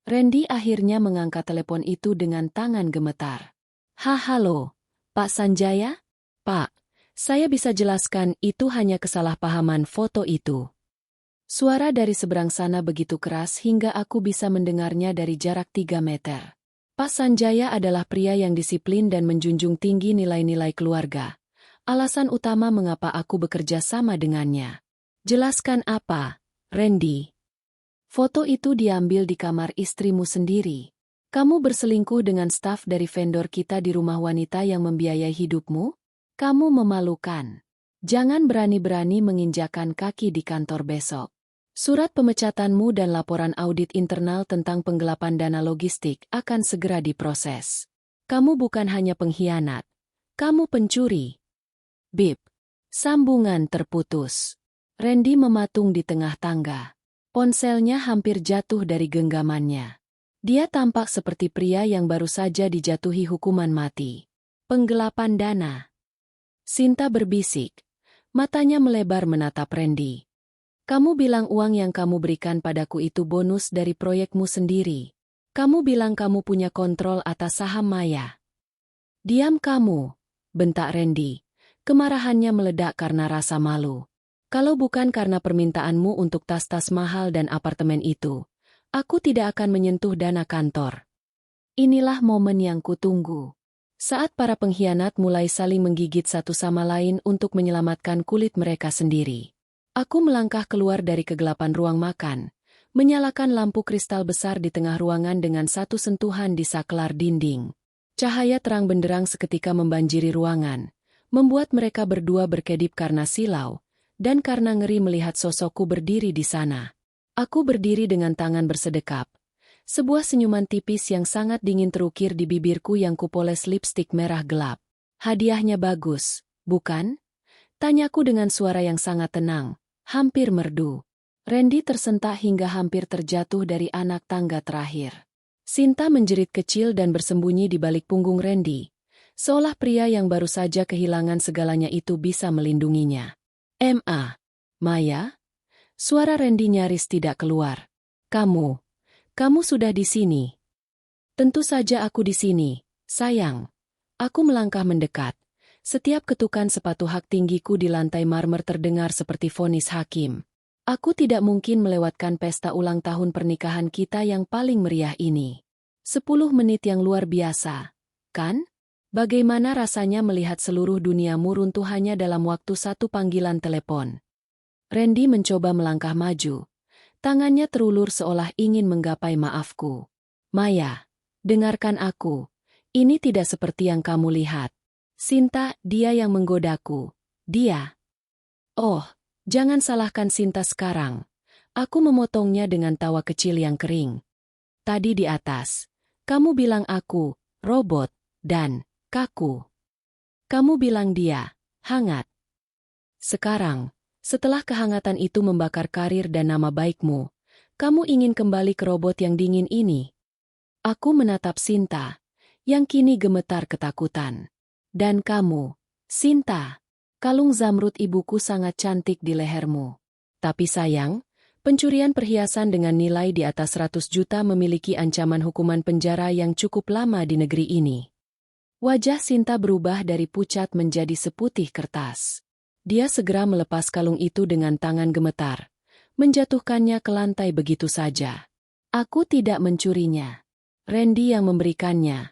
[SPEAKER 1] Randy akhirnya mengangkat telepon itu dengan tangan gemetar. Halo, Pak Sanjaya? Pak, saya bisa jelaskan itu hanya kesalahpahaman foto itu. Suara dari seberang sana begitu keras hingga aku bisa mendengarnya dari jarak 3 meter. Pak Sanjaya adalah pria yang disiplin dan menjunjung tinggi nilai-nilai keluarga. Alasan utama mengapa aku bekerja sama dengannya. Jelaskan apa, Randy? Foto itu diambil di kamar istrimu sendiri. Kamu berselingkuh dengan staf dari vendor kita di rumah wanita yang membiayai hidupmu? Kamu memalukan. Jangan berani-berani menginjakan kaki di kantor besok. Surat pemecatanmu dan laporan audit internal tentang penggelapan dana logistik akan segera diproses. Kamu bukan hanya pengkhianat. Kamu pencuri. Bip. Sambungan terputus. Randy mematung di tengah tangga. Ponselnya hampir jatuh dari genggamannya. Dia tampak seperti pria yang baru saja dijatuhi hukuman mati. Penggelapan dana. Sinta berbisik. Matanya melebar menatap Randy. Kamu bilang uang yang kamu berikan padaku itu bonus dari proyekmu sendiri. Kamu bilang kamu punya kontrol atas saham Maya. Diam kamu, bentak Randy. Kemarahannya meledak karena rasa malu. Kalau bukan karena permintaanmu untuk tas-tas mahal dan apartemen itu, aku tidak akan menyentuh dana kantor. Inilah momen yang kutunggu. Saat para pengkhianat mulai saling menggigit satu sama lain untuk menyelamatkan kulit mereka sendiri. Aku melangkah keluar dari kegelapan ruang makan, menyalakan lampu kristal besar di tengah ruangan dengan satu sentuhan di saklar dinding. Cahaya terang benderang seketika membanjiri ruangan, membuat mereka berdua berkedip karena silau, dan karena ngeri melihat sosokku berdiri di sana. Aku berdiri dengan tangan bersedekap. Sebuah senyuman tipis yang sangat dingin terukir di bibirku yang kupoles lipstik merah gelap. Hadiahnya bagus, bukan? Tanyaku dengan suara yang sangat tenang, hampir merdu. Randy tersentak hingga hampir terjatuh dari anak tangga terakhir. Sinta menjerit kecil dan bersembunyi di balik punggung Randy, seolah pria yang baru saja kehilangan segalanya itu bisa melindunginya. Maya? Suara Randy nyaris tidak keluar. Kamu sudah di sini. Tentu saja aku di sini, sayang. Aku melangkah mendekat. Setiap ketukan sepatu hak tinggiku di lantai marmer terdengar seperti vonis hakim. Aku tidak mungkin melewatkan pesta ulang tahun pernikahan kita yang paling meriah ini. 10 menit yang luar biasa, kan? Bagaimana rasanya melihat seluruh duniamu runtuh hanya dalam waktu satu panggilan telepon? Randy mencoba melangkah maju. Tangannya terulur seolah ingin menggapai maafku. Maya, dengarkan aku. Ini tidak seperti yang kamu lihat. Sinta, dia yang menggodaku. Dia. Oh, jangan salahkan Sinta sekarang. Aku memotongnya dengan tawa kecil yang kering. Tadi di atas, kamu bilang aku, robot, dan kaku. Kamu bilang dia, hangat. Sekarang, setelah kehangatan itu membakar karir dan nama baikmu, kamu ingin kembali ke robot yang dingin ini. Aku menatap Sinta, yang kini gemetar ketakutan. Dan kamu, Sinta, kalung zamrud ibuku sangat cantik di lehermu. Tapi sayang, Pencurian perhiasan dengan nilai di atas 100 juta memiliki ancaman hukuman penjara yang cukup lama di negeri ini. Wajah Sinta berubah dari pucat menjadi seputih kertas. Dia segera melepas kalung itu dengan tangan gemetar, menjatuhkannya ke lantai begitu saja. Aku tidak mencurinya. Randy yang memberikannya.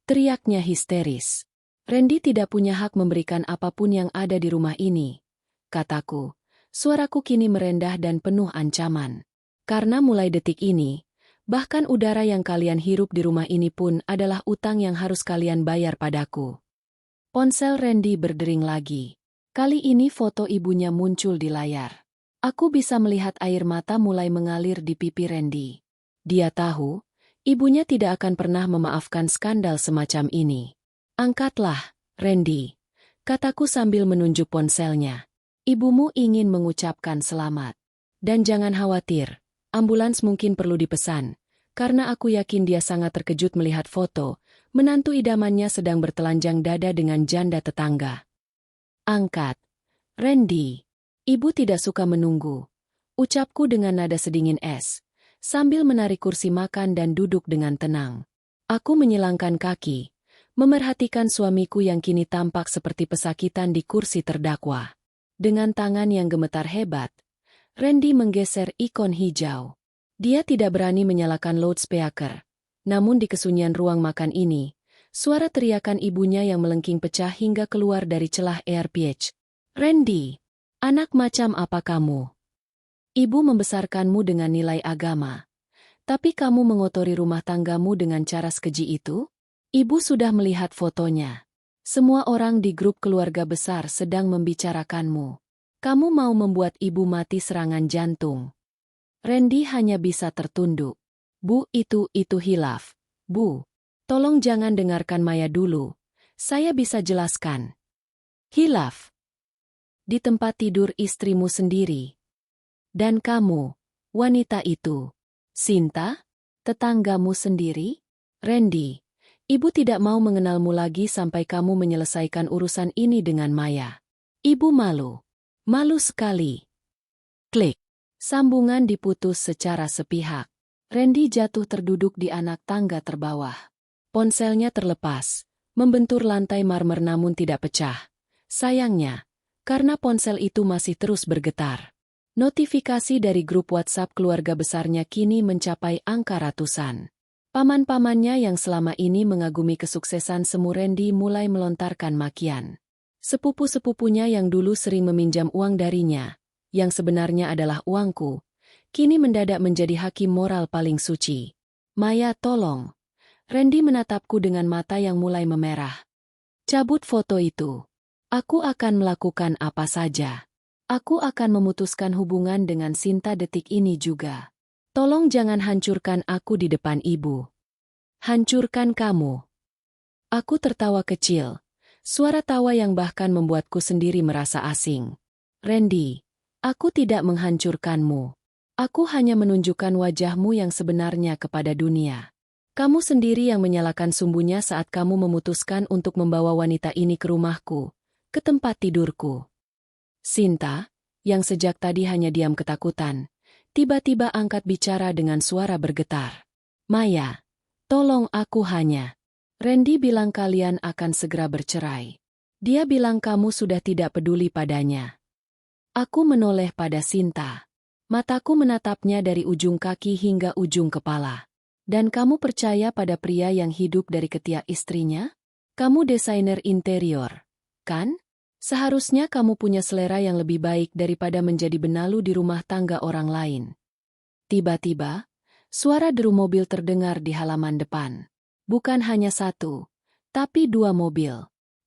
[SPEAKER 1] Teriaknya histeris. Randy tidak punya hak memberikan apapun yang ada di rumah ini, kataku. Suaraku kini merendah dan penuh ancaman. Karena mulai detik ini, bahkan udara yang kalian hirup di rumah ini pun adalah utang yang harus kalian bayar padaku. Ponsel Randy berdering lagi. Kali ini foto ibunya muncul di layar. Aku bisa melihat air mata mulai mengalir di pipi Randy. Dia tahu, ibunya tidak akan pernah memaafkan skandal semacam ini. Angkatlah, Randy, kataku sambil menunjuk ponselnya. Ibumu ingin mengucapkan selamat. Dan jangan khawatir, ambulans mungkin perlu dipesan, karena aku yakin dia sangat terkejut melihat foto, menantu idamannya sedang bertelanjang dada dengan janda tetangga. Angkat. Randy. Ibu tidak suka menunggu. Ucapku dengan nada sedingin es, sambil menarik kursi makan dan duduk dengan tenang. Aku menyilangkan kaki, memerhatikan suamiku yang kini tampak seperti pesakitan di kursi terdakwa. Dengan tangan yang gemetar hebat, Randy menggeser ikon hijau. Dia tidak berani menyalakan loudspeaker. Namun di kesunyian ruang makan ini, suara teriakan ibunya yang melengking pecah hingga keluar dari celah earpiece. Randy, anak macam apa kamu? Ibu membesarkanmu dengan nilai agama. Tapi kamu mengotori rumah tanggamu dengan cara sekeji itu? Ibu sudah melihat fotonya. Semua orang di grup keluarga besar sedang membicarakanmu. Kamu mau membuat ibu mati serangan jantung. Randy hanya bisa tertunduk. Bu, itu hilaf. Bu, tolong jangan dengarkan Maya dulu. Saya bisa jelaskan. Hilaf. Di tempat tidur istrimu sendiri. Dan kamu, wanita itu. Sinta? Tetanggamu sendiri? Randy. Ibu tidak mau mengenalmu lagi sampai kamu menyelesaikan urusan ini dengan Maya. Ibu malu. Malu sekali. Klik. Sambungan diputus secara sepihak. Randy jatuh terduduk di anak tangga terbawah. Ponselnya terlepas, membentur lantai marmer namun tidak pecah. Sayangnya, karena ponsel itu masih terus bergetar. Notifikasi dari grup WhatsApp keluarga besarnya kini mencapai angka ratusan. Paman-pamannya yang selama ini mengagumi kesuksesan semu Randy mulai melontarkan makian. Sepupu-sepupunya yang dulu sering meminjam uang darinya, yang sebenarnya adalah uangku, kini mendadak menjadi hakim moral paling suci. Maya, tolong. Randy menatapku dengan mata yang mulai memerah. Cabut foto itu. Aku akan melakukan apa saja. Aku akan memutuskan hubungan dengan Sinta detik ini juga. Tolong jangan hancurkan aku di depan ibu. Hancurkan kamu. Aku tertawa kecil. Suara tawa yang bahkan membuatku sendiri merasa asing. Randy, aku tidak menghancurkanmu. Aku hanya menunjukkan wajahmu yang sebenarnya kepada dunia. Kamu sendiri yang menyalakan sumbunya saat kamu memutuskan untuk membawa wanita ini ke rumahku, ke tempat tidurku. Sinta, yang sejak tadi hanya diam ketakutan, tiba-tiba angkat bicara dengan suara bergetar. Maya, tolong aku hanya. Randy bilang kalian akan segera bercerai. Dia bilang kamu sudah tidak peduli padanya. Aku menoleh pada Sinta. Mataku menatapnya dari ujung kaki hingga ujung kepala. Dan kamu percaya pada pria yang hidup dari ketiak istrinya? Kamu desainer interior, kan? Seharusnya kamu punya selera yang lebih baik daripada menjadi benalu di rumah tangga orang lain. Tiba-tiba, suara deru mobil terdengar di halaman depan. Bukan hanya satu, tapi dua mobil.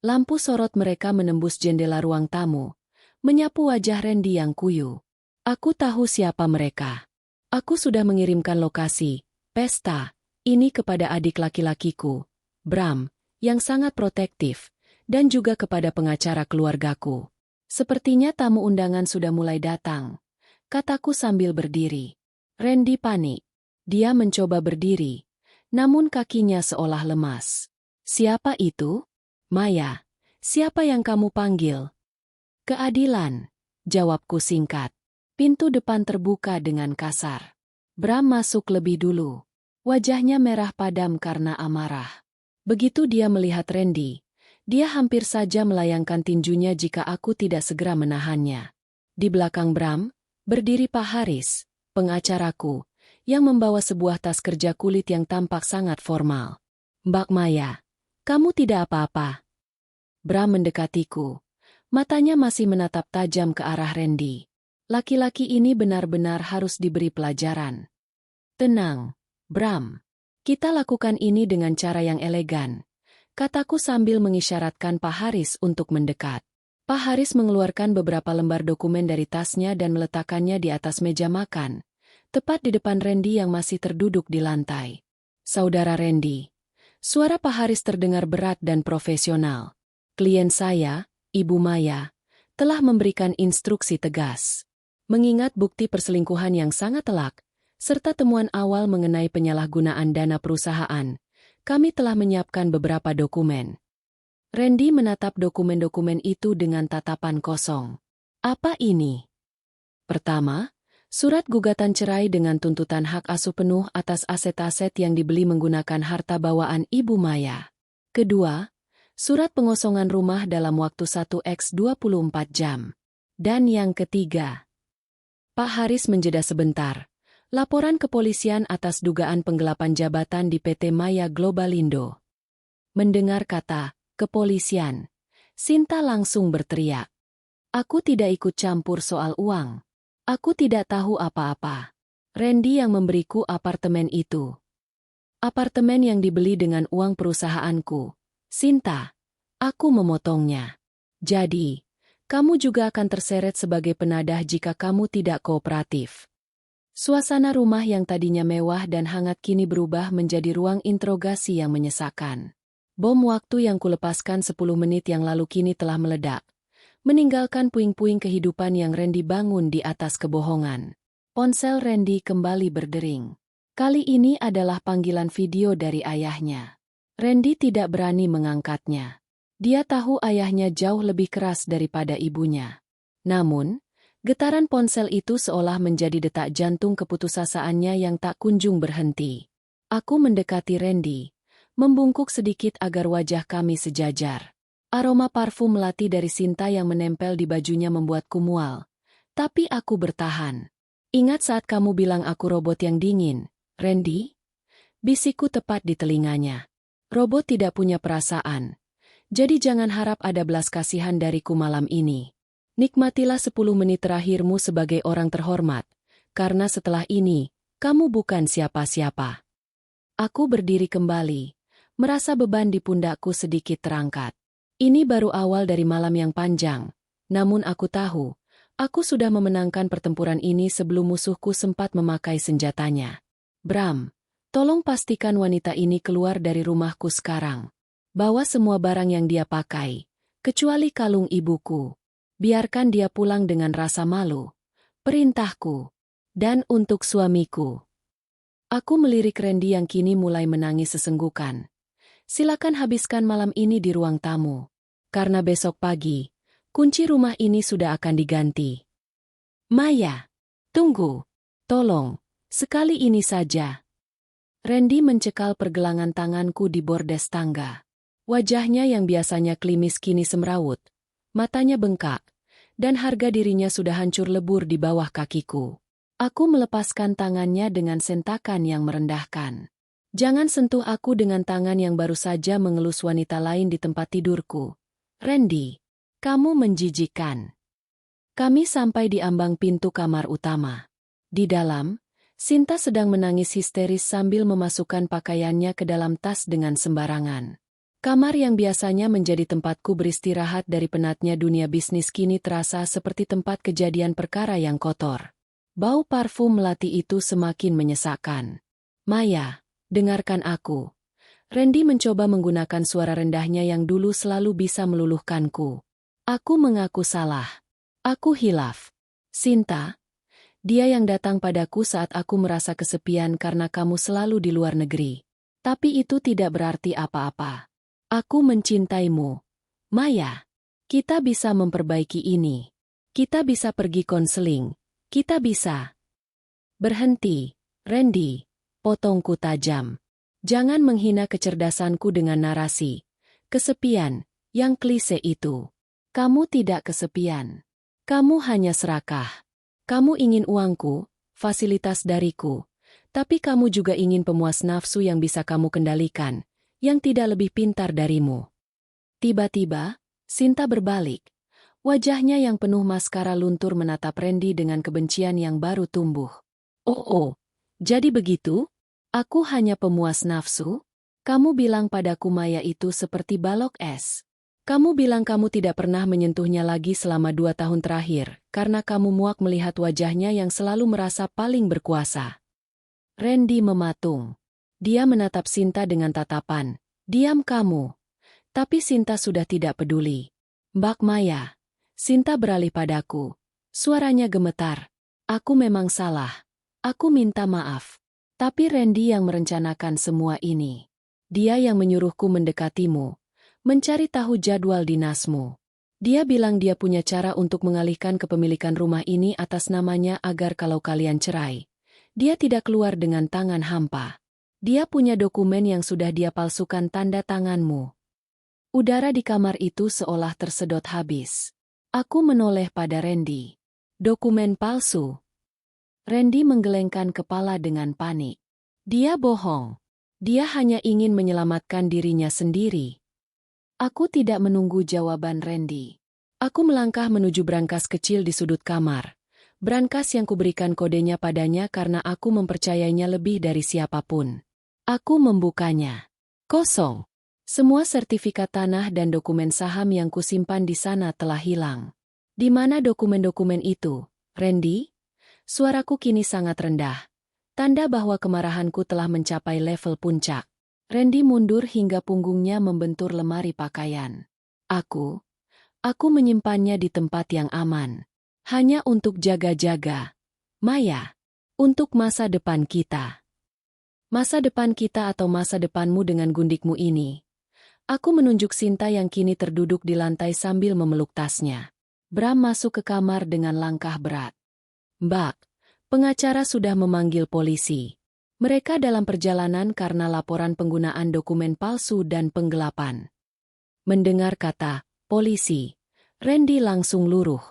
[SPEAKER 1] Lampu sorot mereka menembus jendela ruang tamu, menyapu wajah Randy yang kuyu. Aku tahu siapa mereka. Aku sudah mengirimkan lokasi, pesta, ini kepada adik laki-lakiku, Bram, yang sangat protektif, dan juga kepada pengacara keluargaku. Sepertinya tamu undangan sudah mulai datang, kataku sambil berdiri. Randy panik. Dia mencoba berdiri, namun kakinya seolah lemas. Siapa itu? Maya. Siapa yang kamu panggil? Keadilan, jawabku singkat. Pintu depan terbuka dengan kasar. Bram masuk lebih dulu. Wajahnya merah padam karena amarah. Begitu dia melihat Randy, dia hampir saja melayangkan tinjunya jika aku tidak segera menahannya. Di belakang Bram, berdiri Pak Haris, pengacaraku, yang membawa sebuah tas kerja kulit yang tampak sangat formal. Mbak Maya, kamu tidak apa-apa? Bram mendekatiku. Matanya masih menatap tajam ke arah Randy. Laki-laki ini benar-benar harus diberi pelajaran. Tenang, Bram. Kita lakukan ini dengan cara yang elegan, kataku sambil mengisyaratkan Pak Haris untuk mendekat. Pak Haris mengeluarkan beberapa lembar dokumen dari tasnya dan meletakkannya di atas meja makan, tepat di depan Randy yang masih terduduk di lantai. Saudara Randy. Suara Pak Haris terdengar berat dan profesional. Klien saya, Ibu Maya, telah memberikan instruksi tegas. Mengingat bukti perselingkuhan yang sangat telak, serta temuan awal mengenai penyalahgunaan dana perusahaan, kami telah menyiapkan beberapa dokumen. Randy menatap dokumen-dokumen itu dengan tatapan kosong. Apa ini? Pertama, surat gugatan cerai dengan tuntutan hak asuh penuh atas aset-aset yang dibeli menggunakan harta bawaan Ibu Maya. Kedua, surat pengosongan rumah dalam waktu 1x24 jam. Dan yang ketiga, Pak Haris menjeda sebentar. Laporan kepolisian atas dugaan penggelapan jabatan di PT Maya Globalindo. Mendengar kata kepolisian, Sinta langsung berteriak. Aku tidak ikut campur soal uang. Aku tidak tahu apa-apa. Randy yang memberiku apartemen itu. Apartemen yang dibeli dengan uang perusahaanku. Sinta, aku memotongnya. Jadi, kamu juga akan terseret sebagai penadah jika kamu tidak kooperatif. Suasana rumah yang tadinya mewah dan hangat kini berubah menjadi ruang interogasi yang menyesakan. Bom waktu yang kulepaskan 10 menit yang lalu kini telah meledak, meninggalkan puing-puing kehidupan yang Randy bangun di atas kebohongan. Ponsel Randy kembali berdering. Kali ini adalah panggilan video dari ayahnya. Randy tidak berani mengangkatnya. Dia tahu ayahnya jauh lebih keras daripada ibunya. Namun, getaran ponsel itu seolah menjadi detak jantung keputusasaannya yang tak kunjung berhenti. Aku mendekati Randy, membungkuk sedikit agar wajah kami sejajar. Aroma parfum melati dari Sinta yang menempel di bajunya membuatku mual. Tapi aku bertahan. Ingat saat kamu bilang aku robot yang dingin, Randy? Bisikku tepat di telinganya. Robot tidak punya perasaan. Jadi jangan harap ada belas kasihan dariku malam ini. Nikmatilah 10 menit terakhirmu sebagai orang terhormat, karena setelah ini, kamu bukan siapa-siapa. Aku berdiri kembali, merasa beban di pundakku sedikit terangkat. Ini baru awal dari malam yang panjang, namun aku tahu, aku sudah memenangkan pertempuran ini sebelum musuhku sempat memakai senjatanya. Bram, tolong pastikan wanita ini keluar dari rumahku sekarang. Bawa semua barang yang dia pakai, kecuali kalung ibuku. Biarkan dia pulang dengan rasa malu. Perintahku. Dan untuk suamiku. Aku melirik Randy yang kini mulai menangis sesenggukan. Silakan habiskan malam ini di ruang tamu. Karena besok pagi, kunci rumah ini sudah akan diganti. Maya, tunggu. Tolong, sekali ini saja. Randy mencekal pergelangan tanganku di bordes tangga. Wajahnya yang biasanya klimis kini semrawut. Matanya bengkak. Dan harga dirinya sudah hancur lebur di bawah kakiku. Aku melepaskan tangannya dengan sentakan yang merendahkan. Jangan sentuh aku dengan tangan yang baru saja mengelus wanita lain di tempat tidurku. Randy, kamu menjijikkan. Kami sampai di ambang pintu kamar utama. Di dalam, Sinta sedang menangis histeris sambil memasukkan pakaiannya ke dalam tas dengan sembarangan. Kamar yang biasanya menjadi tempatku beristirahat dari penatnya dunia bisnis kini terasa seperti tempat kejadian perkara yang kotor. Bau parfum melati itu semakin menyesakkan. Maya, dengarkan aku. Randy mencoba menggunakan suara rendahnya yang dulu selalu bisa meluluhkanku. Aku mengaku salah. Aku hilaf. Sinta, dia yang datang padaku saat aku merasa kesepian karena kamu selalu di luar negeri. Tapi itu tidak berarti apa-apa. Aku mencintaimu. Maya, kita bisa memperbaiki ini. Kita bisa pergi konseling. Kita bisa. Berhenti, Randy, potongku tajam. Jangan menghina kecerdasanku dengan narasi kesepian yang klise itu. Kamu tidak kesepian. Kamu hanya serakah. Kamu ingin uangku, fasilitas dariku. Tapi kamu juga ingin pemuas nafsu yang bisa kamu kendalikan, yang tidak lebih pintar darimu. Tiba-tiba, Sinta berbalik. Wajahnya yang penuh maskara luntur menatap Randy dengan kebencian yang baru tumbuh. Oh, jadi begitu? Aku hanya pemuas nafsu? Kamu bilang padaku Maya itu seperti balok es. Kamu bilang kamu tidak pernah menyentuhnya lagi selama 2 tahun terakhir, karena kamu muak melihat wajahnya yang selalu merasa paling berkuasa. Randy mematung. Dia menatap Sinta dengan tatapan, "Diam kamu." Tapi Sinta sudah tidak peduli. "Mbak Maya." Sinta beralih padaku. Suaranya gemetar. "Aku memang salah. Aku minta maaf." Tapi Randy yang merencanakan semua ini. Dia yang menyuruhku mendekatimu, mencari tahu jadwal dinasmu. Dia bilang dia punya cara untuk mengalihkan kepemilikan rumah ini atas namanya agar kalau kalian cerai, dia tidak keluar dengan tangan hampa. Dia punya dokumen yang sudah dia palsukan tanda tanganmu. Udara di kamar itu seolah tersedot habis. Aku menoleh pada Randy. Dokumen palsu. Randy menggelengkan kepala dengan panik. Dia bohong. Dia hanya ingin menyelamatkan dirinya sendiri. Aku tidak menunggu jawaban Randy. Aku melangkah menuju brankas kecil di sudut kamar. Brankas yang kuberikan kodenya padanya karena aku mempercayainya lebih dari siapapun. Aku membukanya. Kosong. Semua sertifikat tanah dan dokumen saham yang kusimpan di sana telah hilang. Di mana dokumen-dokumen itu, Randy? Suaraku kini sangat rendah. Tanda bahwa kemarahanku telah mencapai level puncak. Randy mundur hingga punggungnya membentur lemari pakaian. Aku menyimpannya di tempat yang aman. Hanya untuk jaga-jaga. Maya. Untuk masa depan kita. Masa depan kita atau masa depanmu dengan gundikmu ini. Aku menunjuk Sinta yang kini terduduk di lantai sambil memeluk tasnya. Bram masuk ke kamar dengan langkah berat. "Mbak, pengacara sudah memanggil polisi. Mereka dalam perjalanan karena laporan penggunaan dokumen palsu dan penggelapan." Mendengar kata polisi, Randy langsung luruh.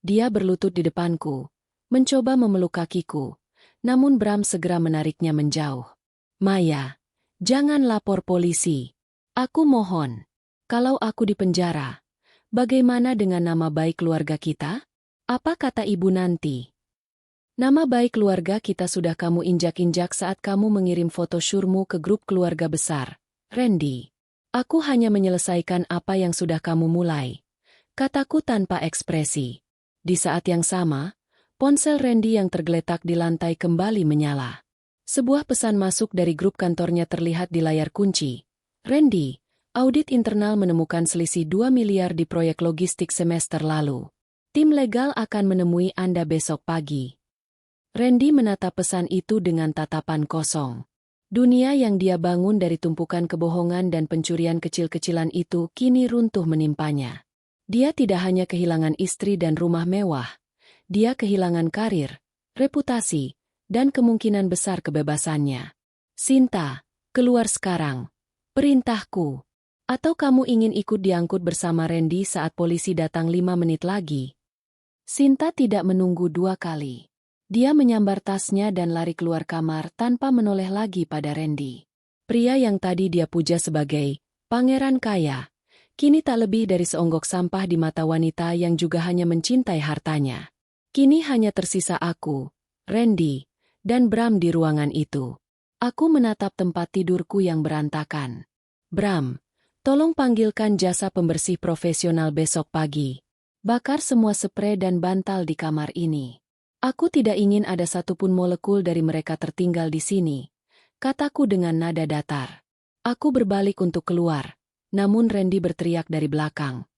[SPEAKER 1] Dia berlutut di depanku, mencoba memeluk kakiku, namun Bram segera menariknya menjauh. "Maya, jangan lapor polisi. Aku mohon. Kalau aku dipenjara, bagaimana dengan nama baik keluarga kita? Apa kata ibu nanti?" "Nama baik keluarga kita sudah kamu injak-injak saat kamu mengirim foto syurmu ke grup keluarga besar, Randy. Aku hanya menyelesaikan apa yang sudah kamu mulai," kataku tanpa ekspresi. Di saat yang sama, ponsel Randy yang tergeletak di lantai kembali menyala. Sebuah pesan masuk dari grup kantornya terlihat di layar kunci. "Randy, audit internal menemukan selisih 2 miliar di proyek logistik semester lalu. Tim legal akan menemui Anda besok pagi." Randy menatap pesan itu dengan tatapan kosong. Dunia yang dia bangun dari tumpukan kebohongan dan pencurian kecil-kecilan itu kini runtuh menimpanya. Dia tidak hanya kehilangan istri dan rumah mewah, dia kehilangan karir, reputasi, dan kemungkinan besar kebebasannya. "Sinta, keluar sekarang. Perintahku. Atau kamu ingin ikut diangkut bersama Randy saat polisi datang 5 menit lagi?" Sinta tidak menunggu 2 kali. Dia menyambar tasnya dan lari keluar kamar tanpa menoleh lagi pada Randy. Pria yang tadi dia puja sebagai pangeran kaya, kini tak lebih dari seonggok sampah di mata wanita yang juga hanya mencintai hartanya. Kini hanya tersisa aku, Randy, dan Bram di ruangan itu. Aku menatap tempat tidurku yang berantakan. "Bram, tolong panggilkan jasa pembersih profesional besok pagi. Bakar semua spray dan bantal di kamar ini. Aku tidak ingin ada satupun molekul dari mereka tertinggal di sini," kataku dengan nada datar. Aku berbalik untuk keluar, namun Randy berteriak dari belakang.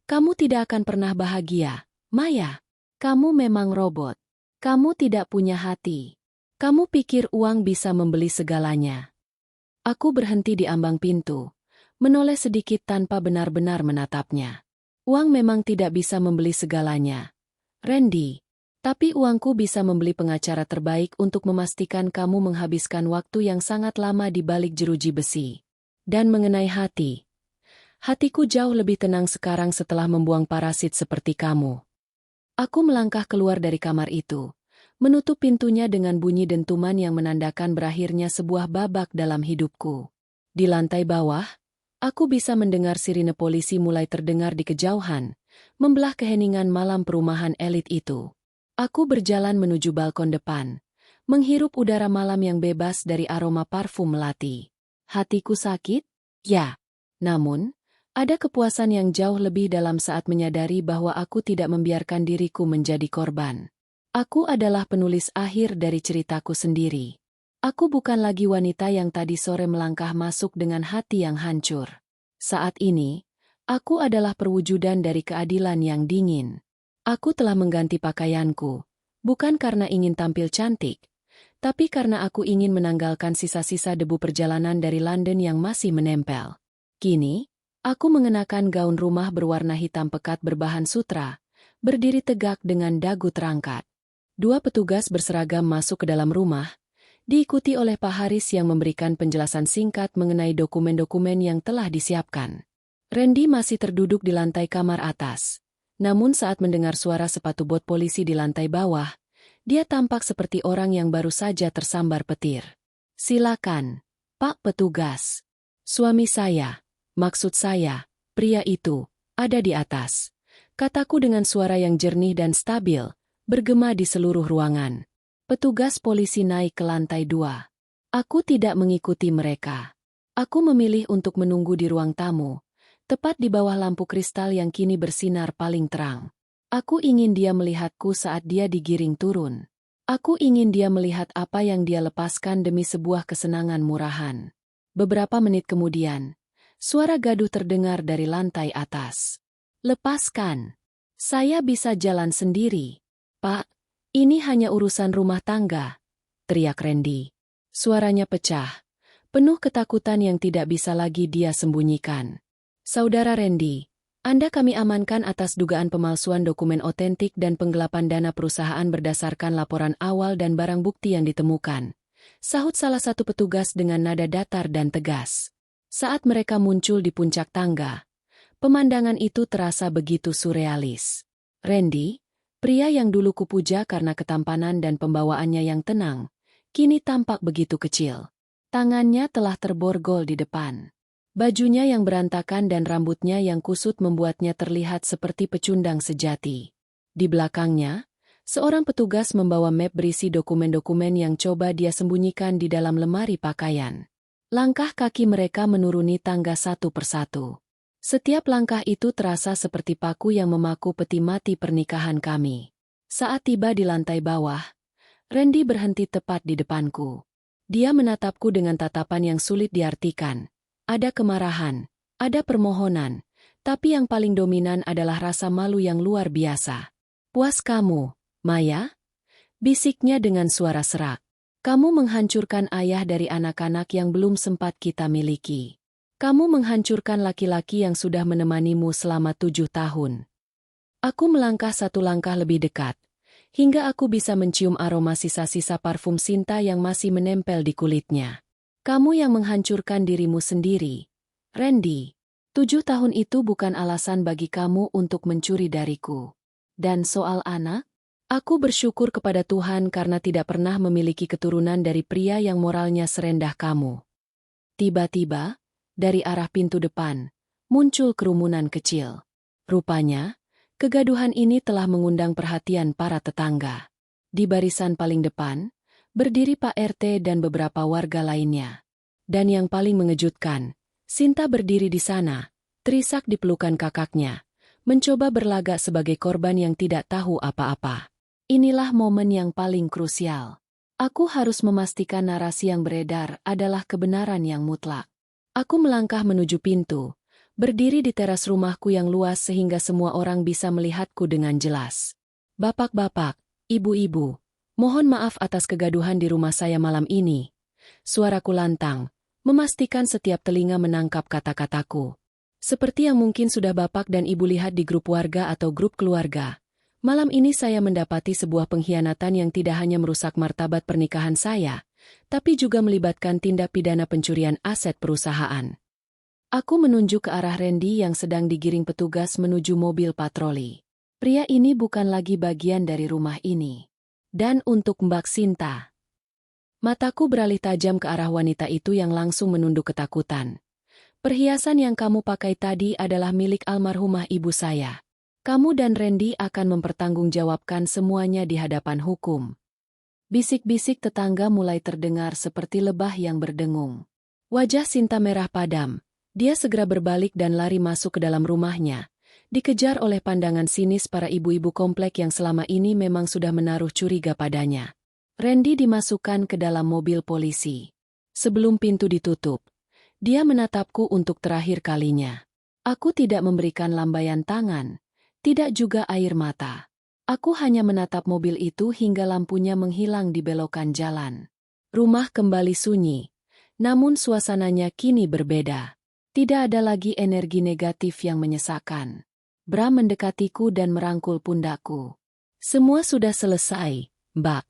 [SPEAKER 1] "Kamu tidak akan pernah bahagia, Maya. Kamu memang robot. Kamu tidak punya hati. Kamu pikir uang bisa membeli segalanya." Aku berhenti di ambang pintu, menoleh sedikit tanpa benar-benar menatapnya. Uang memang tidak bisa membeli segalanya, Randy. Tapi uangku bisa membeli pengacara terbaik untuk memastikan kamu menghabiskan waktu yang sangat lama di balik jeruji besi. Dan mengenai hati, hatiku jauh lebih tenang sekarang setelah membuang parasit seperti kamu. Aku melangkah keluar dari kamar itu, menutup pintunya dengan bunyi dentuman yang menandakan berakhirnya sebuah babak dalam hidupku. Di lantai bawah, aku bisa mendengar sirine polisi mulai terdengar di kejauhan, membelah keheningan malam perumahan elit itu. Aku berjalan menuju balkon depan, menghirup udara malam yang bebas dari aroma parfum melati. Hatiku sakit? Ya. Namun, ada kepuasan yang jauh lebih dalam saat menyadari bahwa aku tidak membiarkan diriku menjadi korban. Aku adalah penulis akhir dari ceritaku sendiri. Aku bukan lagi wanita yang tadi sore melangkah masuk dengan hati yang hancur. Saat ini, aku adalah perwujudan dari keadilan yang dingin. Aku telah mengganti pakaianku, bukan karena ingin tampil cantik, tapi karena aku ingin menanggalkan sisa-sisa debu perjalanan dari London yang masih menempel. Kini, aku mengenakan gaun rumah berwarna hitam pekat berbahan sutra, berdiri tegak dengan dagu terangkat. Dua petugas berseragam masuk ke dalam rumah, diikuti oleh Pak Haris yang memberikan penjelasan singkat mengenai dokumen-dokumen yang telah disiapkan. Randy masih terduduk di lantai kamar atas. Namun saat mendengar suara sepatu bot polisi di lantai bawah, dia tampak seperti orang yang baru saja tersambar petir. "Silakan, Pak Petugas. Suami saya, maksud saya, pria itu, ada di atas," kataku dengan suara yang jernih dan stabil, bergema di seluruh ruangan. Petugas polisi naik ke lantai 2. Aku tidak mengikuti mereka. Aku memilih untuk menunggu di ruang tamu, tepat di bawah lampu kristal yang kini bersinar paling terang. Aku ingin dia melihatku saat dia digiring turun. Aku ingin dia melihat apa yang dia lepaskan demi sebuah kesenangan murahan. Beberapa menit kemudian, suara gaduh terdengar dari lantai atas. "Lepaskan. Saya bisa jalan sendiri." "Pak, ini hanya urusan rumah tangga," teriak Randy. Suaranya pecah, penuh ketakutan yang tidak bisa lagi dia sembunyikan. "Saudara Randy, Anda kami amankan atas dugaan pemalsuan dokumen otentik dan penggelapan dana perusahaan berdasarkan laporan awal dan barang bukti yang ditemukan," sahut salah satu petugas dengan nada datar dan tegas. Saat mereka muncul di puncak tangga, pemandangan itu terasa begitu surrealis. Randy, pria yang dulu kupuja karena ketampanan dan pembawaannya yang tenang, kini tampak begitu kecil. Tangannya telah terborgol di depan. Bajunya yang berantakan dan rambutnya yang kusut membuatnya terlihat seperti pecundang sejati. Di belakangnya, seorang petugas membawa map berisi dokumen-dokumen yang coba dia sembunyikan di dalam lemari pakaian. Langkah kaki mereka menuruni tangga satu persatu. Setiap langkah itu terasa seperti paku yang memaku peti mati pernikahan kami. Saat tiba di lantai bawah, Randy berhenti tepat di depanku. Dia menatapku dengan tatapan yang sulit diartikan. Ada kemarahan, ada permohonan, tapi yang paling dominan adalah rasa malu yang luar biasa. "Puas kamu, Maya?" bisiknya dengan suara serak. "Kamu menghancurkan ayah dari anak-anak yang belum sempat kita miliki. Kamu menghancurkan laki-laki yang sudah menemanimu selama 7 tahun. Aku melangkah satu langkah lebih dekat, hingga aku bisa mencium aroma sisa-sisa parfum Sinta yang masih menempel di kulitnya. "Kamu yang menghancurkan dirimu sendiri, Randy. 7 tahun itu bukan alasan bagi kamu untuk mencuri dariku. Dan soal anak, aku bersyukur kepada Tuhan karena tidak pernah memiliki keturunan dari pria yang moralnya serendah kamu." Tiba-tiba, dari arah pintu depan, muncul kerumunan kecil. Rupanya, kegaduhan ini telah mengundang perhatian para tetangga. Di barisan paling depan, berdiri Pak RT dan beberapa warga lainnya. Dan yang paling mengejutkan, Sinta berdiri di sana, terisak di pelukan kakaknya, mencoba berlagak sebagai korban yang tidak tahu apa-apa. Inilah momen yang paling krusial. Aku harus memastikan narasi yang beredar adalah kebenaran yang mutlak. Aku melangkah menuju pintu, berdiri di teras rumahku yang luas sehingga semua orang bisa melihatku dengan jelas. "Bapak-bapak, ibu-ibu, mohon maaf atas kegaduhan di rumah saya malam ini." Suaraku lantang, memastikan setiap telinga menangkap kata-kataku. Seperti yang mungkin sudah bapak dan ibu lihat di grup warga atau grup keluarga, Malam ini saya mendapati sebuah pengkhianatan yang tidak hanya merusak martabat pernikahan saya, tapi juga melibatkan tindak pidana pencurian aset perusahaan. Aku menunjuk ke arah Randy yang sedang digiring petugas menuju mobil patroli. Pria ini bukan lagi bagian dari rumah ini. Dan untuk Mbak Sinta. Mataku beralih tajam ke arah wanita itu yang langsung menunduk ketakutan. Perhiasan yang kamu pakai tadi adalah milik almarhumah ibu saya. Kamu dan Randy akan mempertanggungjawabkan semuanya di hadapan hukum. Bisik-bisik tetangga mulai terdengar seperti lebah yang berdengung. Wajah Sinta merah padam. Dia segera berbalik dan lari masuk ke dalam rumahnya. Dikejar oleh pandangan sinis para ibu-ibu komplek yang selama ini memang sudah menaruh curiga padanya. Randy dimasukkan ke dalam mobil polisi. Sebelum pintu ditutup, dia menatapku untuk terakhir kalinya. Aku tidak memberikan lambaian tangan. Tidak juga air mata. Aku hanya menatap mobil itu hingga lampunya menghilang di belokan jalan. Rumah kembali sunyi, namun suasananya kini berbeda. Tidak ada lagi energi negatif yang menyesakkan. Bram mendekatiku dan merangkul pundakku. Semua sudah selesai, Mbak,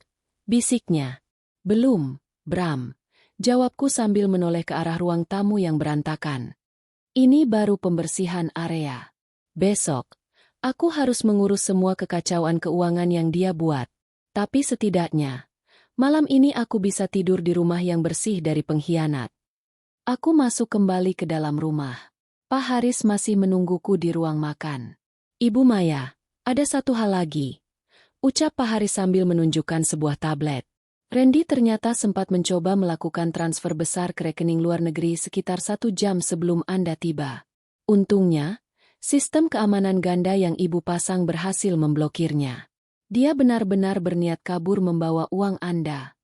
[SPEAKER 1] bisiknya. Belum, Bram, jawabku sambil menoleh ke arah ruang tamu yang berantakan. Ini baru pembersihan area. Besok, aku harus mengurus semua kekacauan keuangan yang dia buat. Tapi setidaknya, malam ini aku bisa tidur di rumah yang bersih dari pengkhianat. Aku masuk kembali ke dalam rumah. Pak Haris masih menungguku di ruang makan. Ibu Maya, ada satu hal lagi. Ucap Pak Haris sambil menunjukkan sebuah tablet. Randy ternyata sempat mencoba melakukan transfer besar ke rekening luar negeri sekitar 1 jam sebelum Anda tiba. Untungnya, sistem keamanan ganda yang ibu pasang berhasil memblokirnya. Dia benar-benar berniat kabur membawa uang Anda.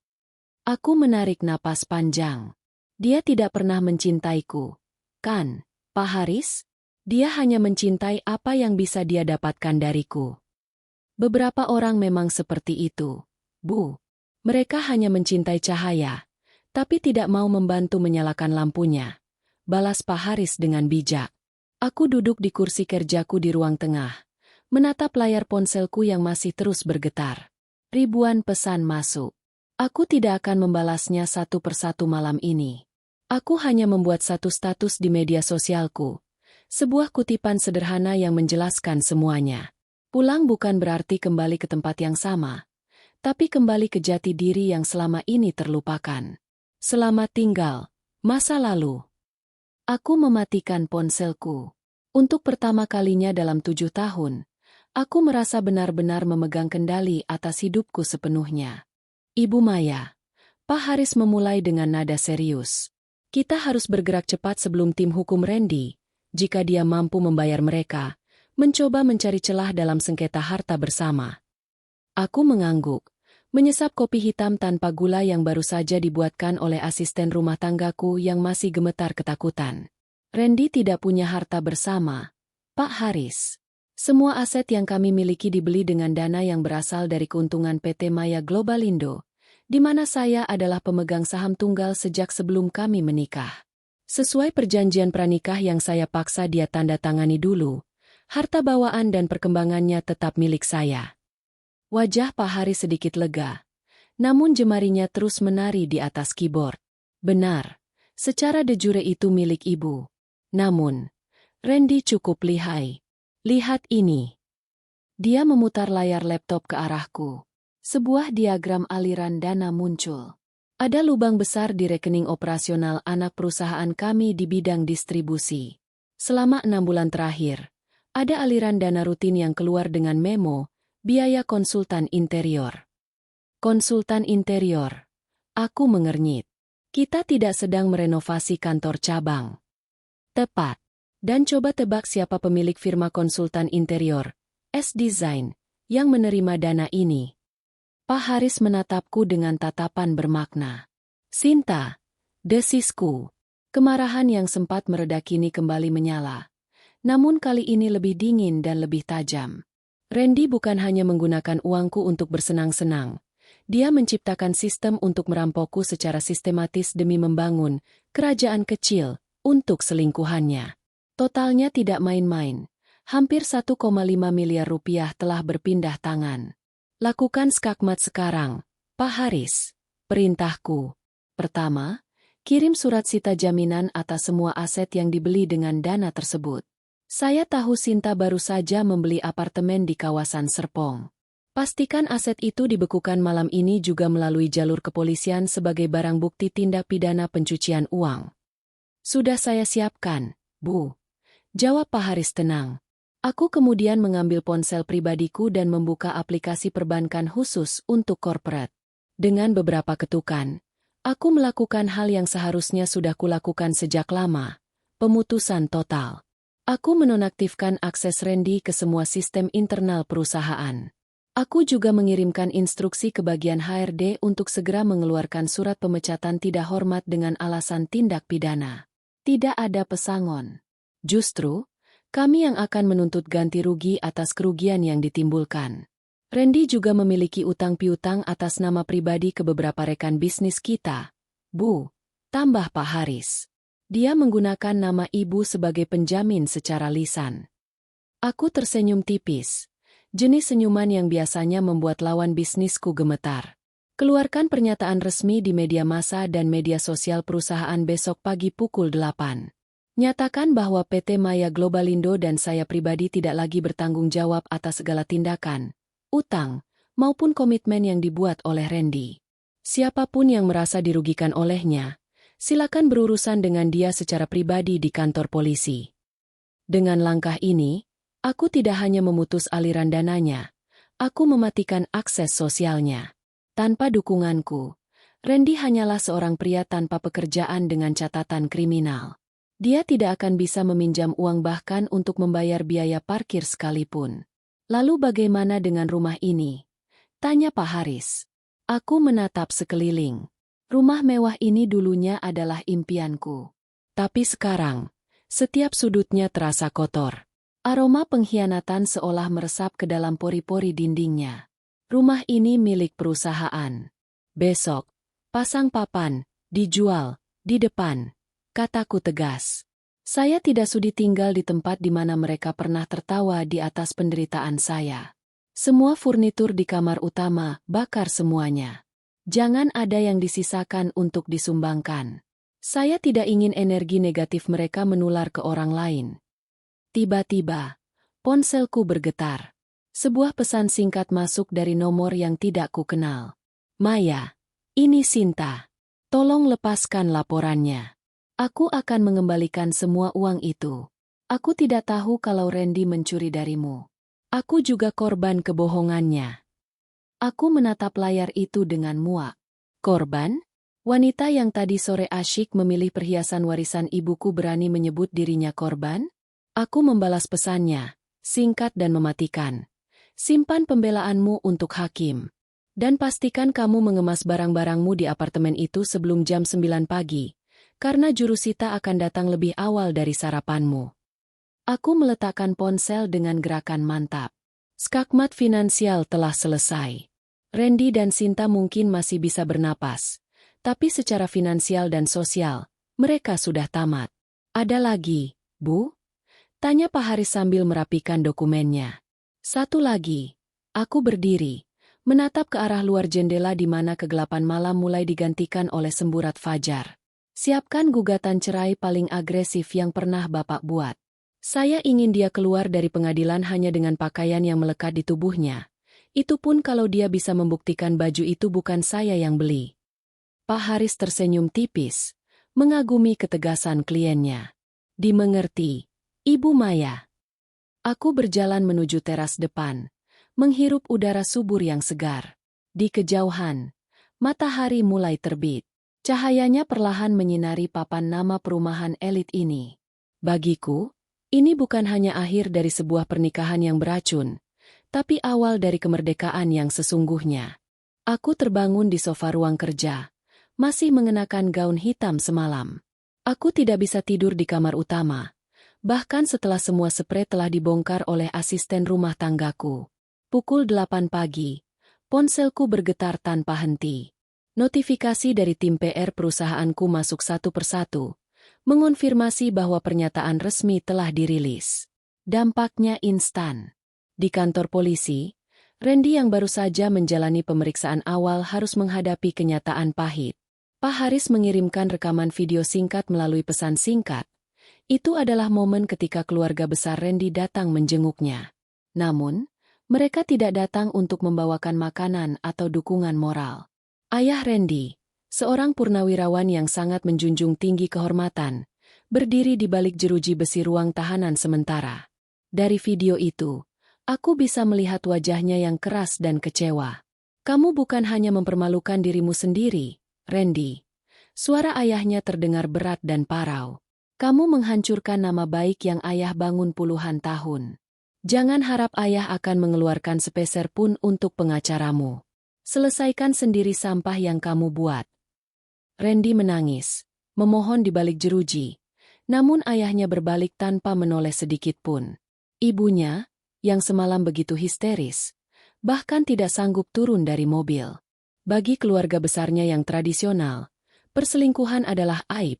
[SPEAKER 1] Aku menarik napas panjang. Dia tidak pernah mencintaiku. Kan, Pak Haris? Dia hanya mencintai apa yang bisa dia dapatkan dariku. Beberapa orang memang seperti itu, Bu. Mereka hanya mencintai cahaya, tapi tidak mau membantu menyalakan lampunya. Balas Pak Haris dengan bijak. Aku duduk di kursi kerjaku di ruang tengah, menatap layar ponselku yang masih terus bergetar. Ribuan pesan masuk. Aku tidak akan membalasnya satu persatu malam ini. Aku hanya membuat satu status di media sosialku. Sebuah kutipan sederhana yang menjelaskan semuanya. Pulang bukan berarti kembali ke tempat yang sama, tapi kembali ke jati diri yang selama ini terlupakan. Selamat tinggal, masa lalu. Aku mematikan ponselku. Untuk pertama kalinya dalam 7 tahun, aku merasa benar-benar memegang kendali atas hidupku sepenuhnya. Ibu Maya, Pak Haris memulai dengan nada serius. Kita harus bergerak cepat sebelum tim hukum Randy, jika dia mampu membayar mereka, mencoba mencari celah dalam sengketa harta bersama. Aku mengangguk, menyesap kopi hitam tanpa gula yang baru saja dibuatkan oleh asisten rumah tanggaku yang masih gemetar ketakutan. Randy tidak punya harta bersama, Pak Haris. Semua aset yang kami miliki dibeli dengan dana yang berasal dari keuntungan PT Maya Globalindo, di mana saya adalah pemegang saham tunggal sejak sebelum kami menikah. Sesuai perjanjian pranikah yang saya paksa dia tanda tangani dulu, harta bawaan dan perkembangannya tetap milik saya. Wajah Pak Haris sedikit lega, namun jemarinya terus menari di atas keyboard. Benar, secara de jure itu milik ibu. Namun, Randy cukup lihai. Lihat ini. Dia memutar layar laptop ke arahku. Sebuah diagram aliran dana muncul. Ada lubang besar di rekening operasional anak perusahaan kami di bidang distribusi. Selama 6 bulan terakhir, ada aliran dana rutin yang keluar dengan memo, biaya konsultan interior. Konsultan interior. Aku mengernyit. Kita tidak sedang merenovasi kantor cabang. Tepat. Dan coba tebak siapa pemilik firma konsultan interior, S-Design, yang menerima dana ini. Pak Haris menatapku dengan tatapan bermakna. Sinta, desisku. Kemarahan yang sempat mereda kini kembali menyala. Namun kali ini lebih dingin dan lebih tajam. Randy bukan hanya menggunakan uangku untuk bersenang-senang. Dia menciptakan sistem untuk merampokku secara sistematis demi membangun kerajaan kecil untuk selingkuhannya. Totalnya tidak main-main. Hampir 1,5 miliar rupiah telah berpindah tangan. Lakukan skakmat sekarang, Pak Haris. Perintahku. Pertama, kirim surat sita jaminan atas semua aset yang dibeli dengan dana tersebut. Saya tahu Sinta baru saja membeli apartemen di kawasan Serpong. Pastikan aset itu dibekukan malam ini juga melalui jalur kepolisian sebagai barang bukti tindak pidana pencucian uang. Sudah saya siapkan, Bu. Jawab Pak Haris tenang. Aku kemudian mengambil ponsel pribadiku dan membuka aplikasi perbankan khusus untuk corporate. Dengan beberapa ketukan, aku melakukan hal yang seharusnya sudah kulakukan sejak lama, pemutusan total. Aku menonaktifkan akses Randy ke semua sistem internal perusahaan. Aku juga mengirimkan instruksi ke bagian HRD untuk segera mengeluarkan surat pemecatan tidak hormat dengan alasan tindak pidana. Tidak ada pesangon. Justru, kami yang akan menuntut ganti rugi atas kerugian yang ditimbulkan. Randy juga memiliki utang piutang atas nama pribadi ke beberapa rekan bisnis kita. Bu, tambah Pak Haris. Dia menggunakan nama ibu sebagai penjamin secara lisan. Aku tersenyum tipis. Jenis senyuman yang biasanya membuat lawan bisnisku gemetar. Keluarkan pernyataan resmi di media massa dan media sosial perusahaan besok pagi pukul 8. Nyatakan bahwa PT Maya Globalindo dan saya pribadi tidak lagi bertanggung jawab atas segala tindakan, utang, maupun komitmen yang dibuat oleh Randy. Siapapun yang merasa dirugikan olehnya, silakan berurusan dengan dia secara pribadi di kantor polisi. Dengan langkah ini, aku tidak hanya memutus aliran dananya, aku mematikan akses sosialnya. Tanpa dukunganku, Randy hanyalah seorang pria tanpa pekerjaan dengan catatan kriminal. Dia tidak akan bisa meminjam uang bahkan untuk membayar biaya parkir sekalipun. Lalu bagaimana dengan rumah ini? Tanya Pak Haris. Aku menatap sekeliling. Rumah mewah ini dulunya adalah impianku. Tapi sekarang, setiap sudutnya terasa kotor. Aroma pengkhianatan seolah meresap ke dalam pori-pori dindingnya. Rumah ini milik perusahaan. Besok, pasang papan, dijual, di depan. Kataku tegas. Saya tidak sudi tinggal di tempat di mana mereka pernah tertawa di atas penderitaan saya. Semua furnitur di kamar utama, bakar semuanya. Jangan ada yang disisakan untuk disumbangkan. Saya tidak ingin energi negatif mereka menular ke orang lain. Tiba-tiba, ponselku bergetar. Sebuah pesan singkat masuk dari nomor yang tidak kukenal. Maya, ini Sinta. Tolong lepaskan laporannya. Aku akan mengembalikan semua uang itu. Aku tidak tahu kalau Randy mencuri darimu. Aku juga korban kebohongannya. Aku menatap layar itu dengan muak. Korban? Wanita yang tadi sore asyik memilih perhiasan warisan ibuku berani menyebut dirinya korban? Aku membalas pesannya, singkat dan mematikan. Simpan pembelaanmu untuk hakim. Dan pastikan kamu mengemas barang-barangmu di apartemen itu sebelum jam 9 pagi. Karena jurusita akan datang lebih awal dari sarapanmu. Aku meletakkan ponsel dengan gerakan mantap. Skakmat finansial telah selesai. Randy dan Sinta mungkin masih bisa bernapas. Tapi secara finansial dan sosial, mereka sudah tamat. Ada lagi, Bu? Tanya Pak Haris sambil merapikan dokumennya. Satu lagi. Aku berdiri, menatap ke arah luar jendela di mana kegelapan malam mulai digantikan oleh semburat fajar. Siapkan gugatan cerai paling agresif yang pernah Bapak buat. Saya ingin dia keluar dari pengadilan hanya dengan pakaian yang melekat di tubuhnya. Itu pun kalau dia bisa membuktikan baju itu bukan saya yang beli. Pak Haris tersenyum tipis, mengagumi ketegasan kliennya. Dimengerti, Ibu Maya. Aku berjalan menuju teras depan, menghirup udara subur yang segar. Di kejauhan, matahari mulai terbit. Cahayanya perlahan menyinari papan nama perumahan elit ini. Bagiku, ini bukan hanya akhir dari sebuah pernikahan yang beracun, tapi awal dari kemerdekaan yang sesungguhnya. Aku terbangun di sofa ruang kerja, masih mengenakan gaun hitam semalam. Aku tidak bisa tidur di kamar utama, bahkan setelah semua sprei telah dibongkar oleh asisten rumah tanggaku. Pukul 8 pagi, ponselku bergetar tanpa henti. Notifikasi dari tim PR perusahaanku masuk satu persatu, mengonfirmasi bahwa pernyataan resmi telah dirilis. Dampaknya instan. Di kantor polisi, Randy yang baru saja menjalani pemeriksaan awal harus menghadapi kenyataan pahit. Pak Haris mengirimkan rekaman video singkat melalui pesan singkat. Itu adalah momen ketika keluarga besar Randy datang menjenguknya. Namun, mereka tidak datang untuk membawakan makanan atau dukungan moral. Ayah Randy, seorang purnawirawan yang sangat menjunjung tinggi kehormatan, berdiri di balik jeruji besi ruang tahanan sementara. Dari video itu, aku bisa melihat wajahnya yang keras dan kecewa. Kamu bukan hanya mempermalukan dirimu sendiri, Randy. Suara ayahnya terdengar berat dan parau. Kamu menghancurkan nama baik yang ayah bangun puluhan tahun. Jangan harap ayah akan mengeluarkan sepeser pun untuk pengacaramu. Selesaikan sendiri sampah yang kamu buat. Randy menangis, memohon di balik jeruji. Namun ayahnya berbalik tanpa menoleh sedikit pun. Ibunya, yang semalam begitu histeris, bahkan tidak sanggup turun dari mobil. Bagi keluarga besarnya yang tradisional, perselingkuhan adalah aib,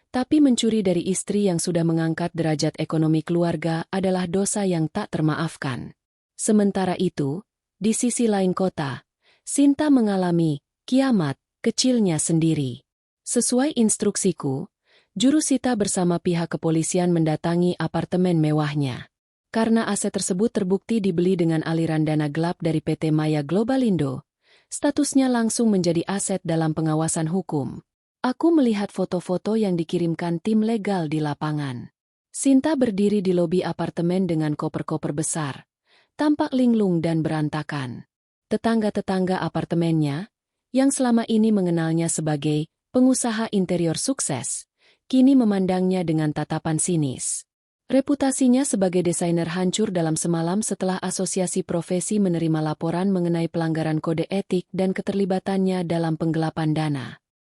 [SPEAKER 1] tapi mencuri dari istri yang sudah mengangkat derajat ekonomi keluarga adalah dosa yang tak termaafkan. Sementara itu, di sisi lain kota, Sinta mengalami kiamat kecilnya sendiri. Sesuai instruksiku, jurusita bersama pihak kepolisian mendatangi apartemen mewahnya. Karena aset tersebut terbukti dibeli dengan aliran dana gelap dari PT Maya Globalindo, statusnya langsung menjadi aset dalam pengawasan hukum. Aku melihat foto-foto yang dikirimkan tim legal di lapangan. Sinta berdiri di lobi apartemen dengan koper-koper besar, tampak linglung dan berantakan. Tetangga-tetangga apartemennya, yang selama ini mengenalnya sebagai pengusaha interior sukses, kini memandangnya dengan tatapan sinis. Reputasinya sebagai desainer hancur dalam semalam setelah asosiasi profesi menerima laporan mengenai pelanggaran kode etik dan keterlibatannya dalam penggelapan dana.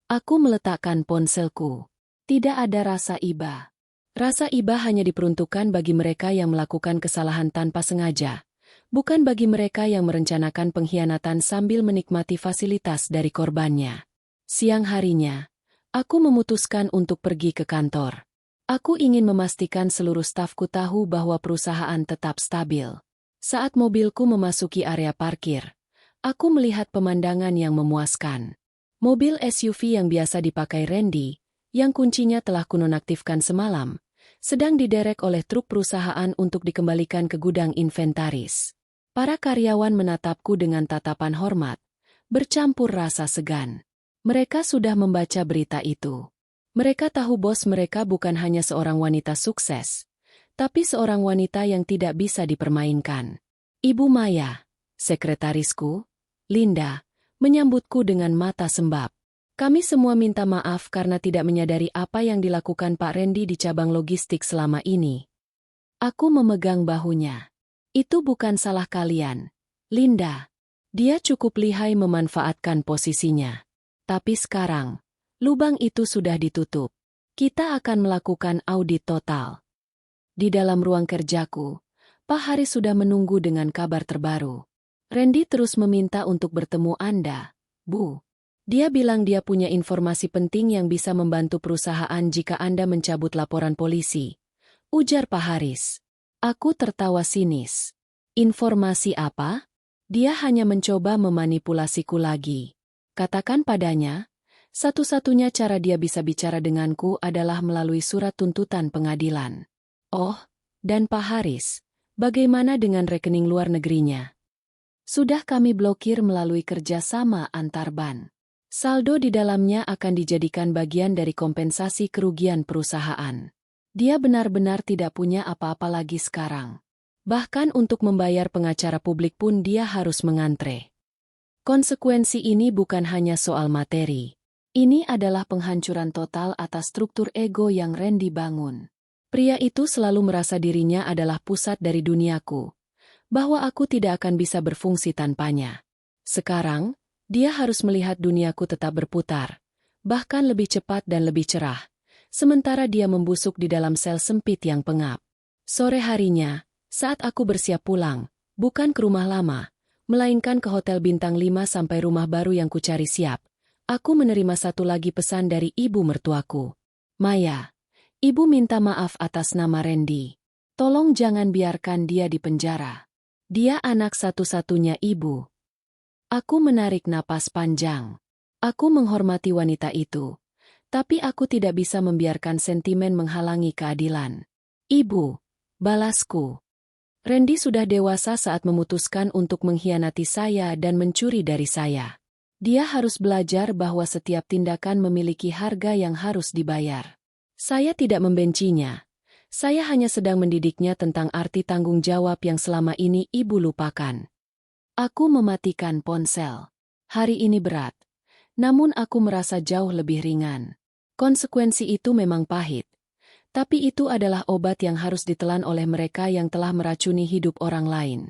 [SPEAKER 1] Aku meletakkan ponselku. Tidak ada rasa iba. Rasa iba hanya diperuntukkan bagi mereka yang melakukan kesalahan tanpa sengaja, bukan bagi mereka yang merencanakan pengkhianatan sambil menikmati fasilitas dari korbannya. Siang harinya, aku memutuskan untuk pergi ke kantor. Aku ingin memastikan seluruh stafku tahu bahwa perusahaan tetap stabil. Saat mobilku memasuki area parkir, aku melihat pemandangan yang memuaskan. Mobil SUV yang biasa dipakai Randy, yang kuncinya telah kunonaktifkan semalam, sedang diderek oleh truk perusahaan untuk dikembalikan ke gudang inventaris. Para karyawan menatapku dengan tatapan hormat, bercampur rasa segan. Mereka sudah membaca berita itu. Mereka tahu bos mereka bukan hanya seorang wanita sukses, tapi seorang wanita yang tidak bisa dipermainkan. Ibu Maya, sekretarisku, Linda, menyambutku dengan mata sembab. Kami semua minta maaf karena tidak menyadari apa yang dilakukan Pak Randy di cabang logistik selama ini. Aku memegang bahunya. Itu bukan salah kalian, Linda. Dia cukup lihai memanfaatkan posisinya. Tapi sekarang, lubang itu sudah ditutup. Kita akan melakukan audit total. Di dalam ruang kerjaku, Pak Haris sudah menunggu dengan kabar terbaru. Randy terus meminta untuk bertemu Anda, Bu. Dia bilang dia punya informasi penting yang bisa membantu perusahaan jika Anda mencabut laporan polisi. Ujar Pak Haris. Aku tertawa sinis. Informasi apa? Dia hanya mencoba memanipulasiku lagi. Katakan padanya, satu-satunya cara dia bisa bicara denganku adalah melalui surat tuntutan pengadilan. Oh, dan Pak Haris, bagaimana dengan rekening luar negerinya? Sudah kami blokir melalui kerjasama antar bank. Saldo di dalamnya akan dijadikan bagian dari kompensasi kerugian perusahaan. Dia benar-benar tidak punya apa-apa lagi sekarang. Bahkan untuk membayar pengacara publik pun dia harus mengantre. Konsekuensi ini bukan hanya soal materi. Ini adalah penghancuran total atas struktur ego yang Randy bangun. Pria itu selalu merasa dirinya adalah pusat dari duniaku, bahwa aku tidak akan bisa berfungsi tanpanya. Sekarang, dia harus melihat duniaku tetap berputar, bahkan lebih cepat dan lebih cerah, sementara dia membusuk di dalam sel sempit yang pengap. Sore harinya, saat aku bersiap pulang, bukan ke rumah lama, melainkan ke hotel bintang 5 sampai rumah baru yang kucari siap, aku menerima satu lagi pesan dari ibu mertuaku. Maya, ibu minta maaf atas nama Randy. Tolong jangan biarkan dia di penjara. Dia anak satu-satunya ibu. Aku menarik napas panjang. Aku menghormati wanita itu, tapi aku tidak bisa membiarkan sentimen menghalangi keadilan. Ibu, balasku. Randy sudah dewasa saat memutuskan untuk mengkhianati saya dan mencuri dari saya. Dia harus belajar bahwa setiap tindakan memiliki harga yang harus dibayar. Saya tidak membencinya. Saya hanya sedang mendidiknya tentang arti tanggung jawab yang selama ini ibu lupakan. Aku mematikan ponsel. Hari ini berat. Namun aku merasa jauh lebih ringan. Konsekuensi itu memang pahit. Tapi itu adalah obat yang harus ditelan oleh mereka yang telah meracuni hidup orang lain.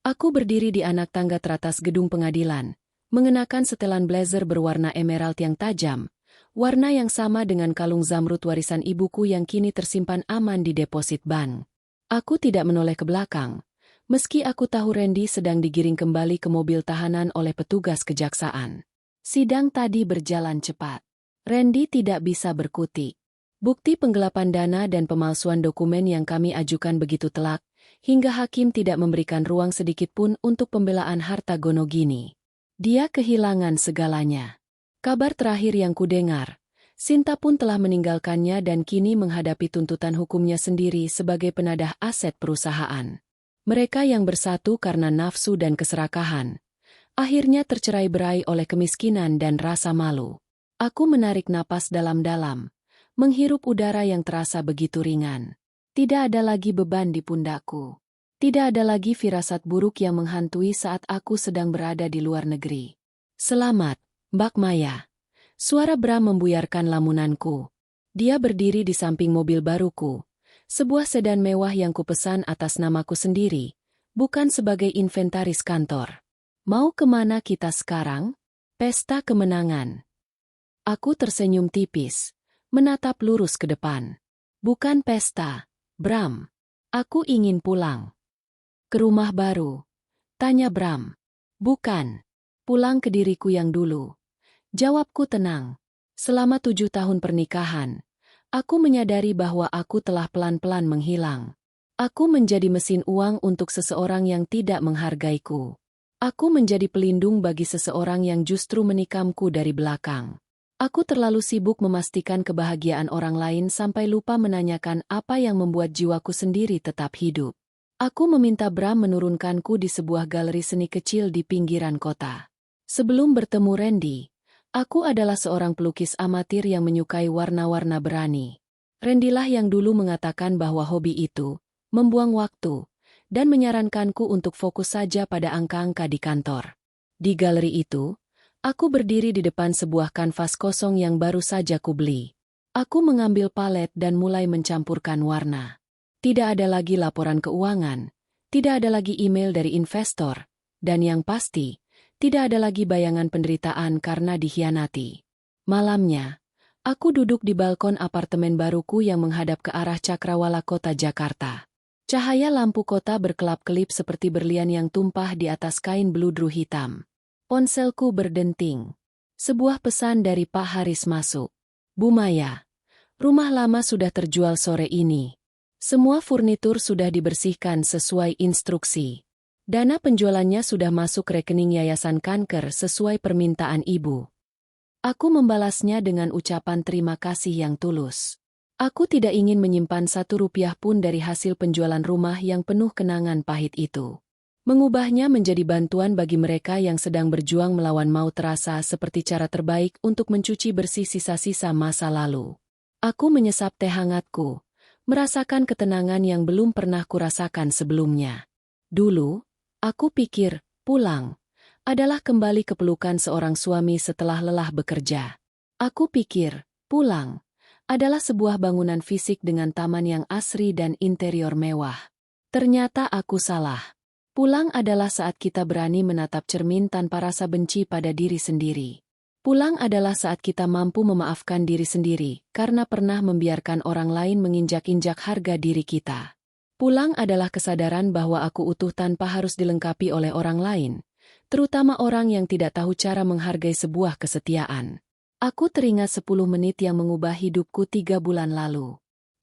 [SPEAKER 1] Aku berdiri di anak tangga teratas gedung pengadilan, mengenakan setelan blazer berwarna emerald yang tajam, warna yang sama dengan kalung zamrud warisan ibuku yang kini tersimpan aman di deposit bank. Aku tidak menoleh ke belakang, meski aku tahu Randy sedang digiring kembali ke mobil tahanan oleh petugas kejaksaan. Sidang tadi berjalan cepat. Randy tidak bisa berkutik. Bukti penggelapan dana dan pemalsuan dokumen yang kami ajukan begitu telak, hingga hakim tidak memberikan ruang sedikitpun untuk pembelaan harta Gonogini. Dia kehilangan segalanya. Kabar terakhir yang kudengar, Sinta pun telah meninggalkannya dan kini menghadapi tuntutan hukumnya sendiri sebagai penadah aset perusahaan. Mereka yang bersatu karena nafsu dan keserakahan, akhirnya tercerai-berai oleh kemiskinan dan rasa malu. Aku menarik napas dalam-dalam, menghirup udara yang terasa begitu ringan. Tidak ada lagi beban di pundakku. Tidak ada lagi firasat buruk yang menghantui saat aku sedang berada di luar negeri. Selamat, Mbak Maya. Suara Bram membuyarkan lamunanku. Dia berdiri di samping mobil baruku, sebuah sedan mewah yang kupesan atas namaku sendiri, bukan sebagai inventaris kantor. Mau kemana kita sekarang? Pesta kemenangan. Aku tersenyum tipis, menatap lurus ke depan. Bukan pesta, Bram. Aku ingin pulang. Ke rumah baru? Tanya Bram. Bukan. Pulang ke diriku yang dulu. Jawabku tenang. Selama 7 tahun pernikahan, aku menyadari bahwa aku telah pelan-pelan menghilang. Aku menjadi mesin uang untuk seseorang yang tidak menghargaiku. Aku menjadi pelindung bagi seseorang yang justru menikamku dari belakang. Aku terlalu sibuk memastikan kebahagiaan orang lain sampai lupa menanyakan apa yang membuat jiwaku sendiri tetap hidup. Aku meminta Bram menurunkanku di sebuah galeri seni kecil di pinggiran kota. Sebelum bertemu Randy, aku adalah seorang pelukis amatir yang menyukai warna-warna berani. Randy lah yang dulu mengatakan bahwa hobi itu membuang waktu, dan menyarankanku untuk fokus saja pada angka-angka di kantor. Di galeri itu, aku berdiri di depan sebuah kanvas kosong yang baru saja kubeli. Aku mengambil palet dan mulai mencampurkan warna. Tidak ada lagi laporan keuangan, tidak ada lagi email dari investor, dan yang pasti, tidak ada lagi bayangan penderitaan karena dikhianati. Malamnya, aku duduk di balkon apartemen baruku yang menghadap ke arah Cakrawala Kota Jakarta. Cahaya lampu kota berkelap-kelip seperti berlian yang tumpah di atas kain beludru hitam. Ponselku berdenting. Sebuah pesan dari Pak Haris masuk. Bu Maya, rumah lama sudah terjual sore ini. Semua furnitur sudah dibersihkan sesuai instruksi. Dana penjualannya sudah masuk rekening Yayasan Kanker sesuai permintaan ibu. Aku membalasnya dengan ucapan terima kasih yang tulus. Aku tidak ingin menyimpan 1 rupiah pun dari hasil penjualan rumah yang penuh kenangan pahit itu. Mengubahnya menjadi bantuan bagi mereka yang sedang berjuang melawan maut terasa seperti cara terbaik untuk mencuci bersih sisa-sisa masa lalu. Aku menyesap teh hangatku, merasakan ketenangan yang belum pernah kurasakan sebelumnya. Dulu, aku pikir, pulang adalah kembali ke pelukan seorang suami setelah lelah bekerja. Aku pikir, pulang adalah sebuah bangunan fisik dengan taman yang asri dan interior mewah. Ternyata aku salah. Pulang adalah saat kita berani menatap cermin tanpa rasa benci pada diri sendiri. Pulang adalah saat kita mampu memaafkan diri sendiri karena pernah membiarkan orang lain menginjak-injak harga diri kita. Pulang adalah kesadaran bahwa aku utuh tanpa harus dilengkapi oleh orang lain, terutama orang yang tidak tahu cara menghargai sebuah kesetiaan. Aku teringat 10 menit yang mengubah hidupku 3 bulan lalu.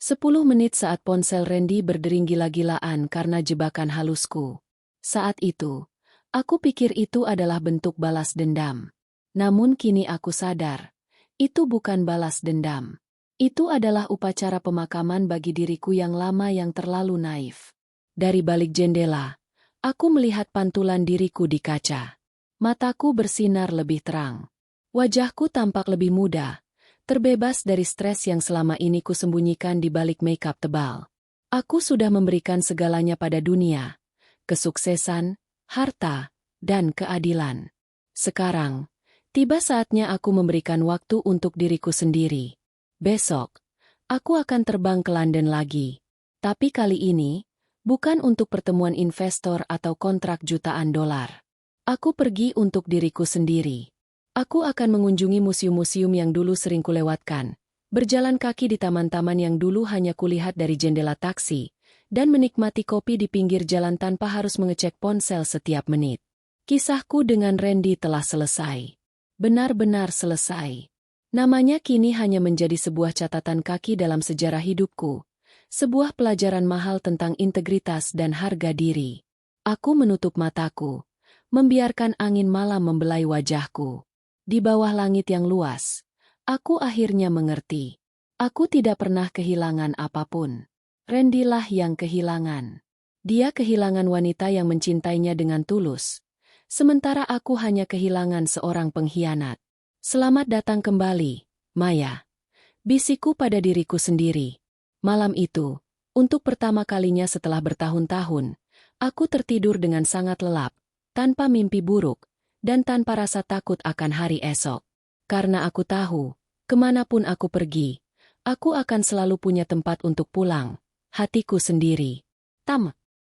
[SPEAKER 1] 10 menit saat ponsel Randy berdering gila-gilaan karena jebakan halusku. Saat itu, aku pikir itu adalah bentuk balas dendam. Namun kini aku sadar, itu bukan balas dendam. Itu adalah upacara pemakaman bagi diriku yang lama yang terlalu naif. Dari balik jendela, aku melihat pantulan diriku di kaca. Mataku bersinar lebih terang. Wajahku tampak lebih muda, terbebas dari stres yang selama ini kusembunyikan di balik makeup tebal. Aku sudah memberikan segalanya pada dunia, kesuksesan, harta, dan keadilan. Sekarang, tiba saatnya aku memberikan waktu untuk diriku sendiri. Besok, aku akan terbang ke London lagi. Tapi kali ini, bukan untuk pertemuan investor atau kontrak jutaan dolar. Aku pergi untuk diriku sendiri. Aku akan mengunjungi museum-museum yang dulu sering kulewatkan, berjalan kaki di taman-taman yang dulu hanya kulihat dari jendela taksi, dan menikmati kopi di pinggir jalan tanpa harus mengecek ponsel setiap menit. Kisahku dengan Randy telah selesai. Benar-benar selesai. Namanya kini hanya menjadi sebuah catatan kaki dalam sejarah hidupku, sebuah pelajaran mahal tentang integritas dan harga diri. Aku menutup mataku, membiarkan angin malam membelai wajahku. Di bawah langit yang luas, aku akhirnya mengerti. Aku tidak pernah kehilangan apapun. Randy lah yang kehilangan. Dia kehilangan wanita yang mencintainya dengan tulus. Sementara aku hanya kehilangan seorang pengkhianat. Selamat datang kembali, Maya. Bisikku pada diriku sendiri. Malam itu, untuk pertama kalinya setelah bertahun-tahun, aku tertidur dengan sangat lelap, tanpa mimpi buruk, dan tanpa rasa takut akan hari esok. Karena aku tahu, kemanapun aku pergi, aku akan selalu punya tempat untuk pulang, hatiku sendiri. Tam.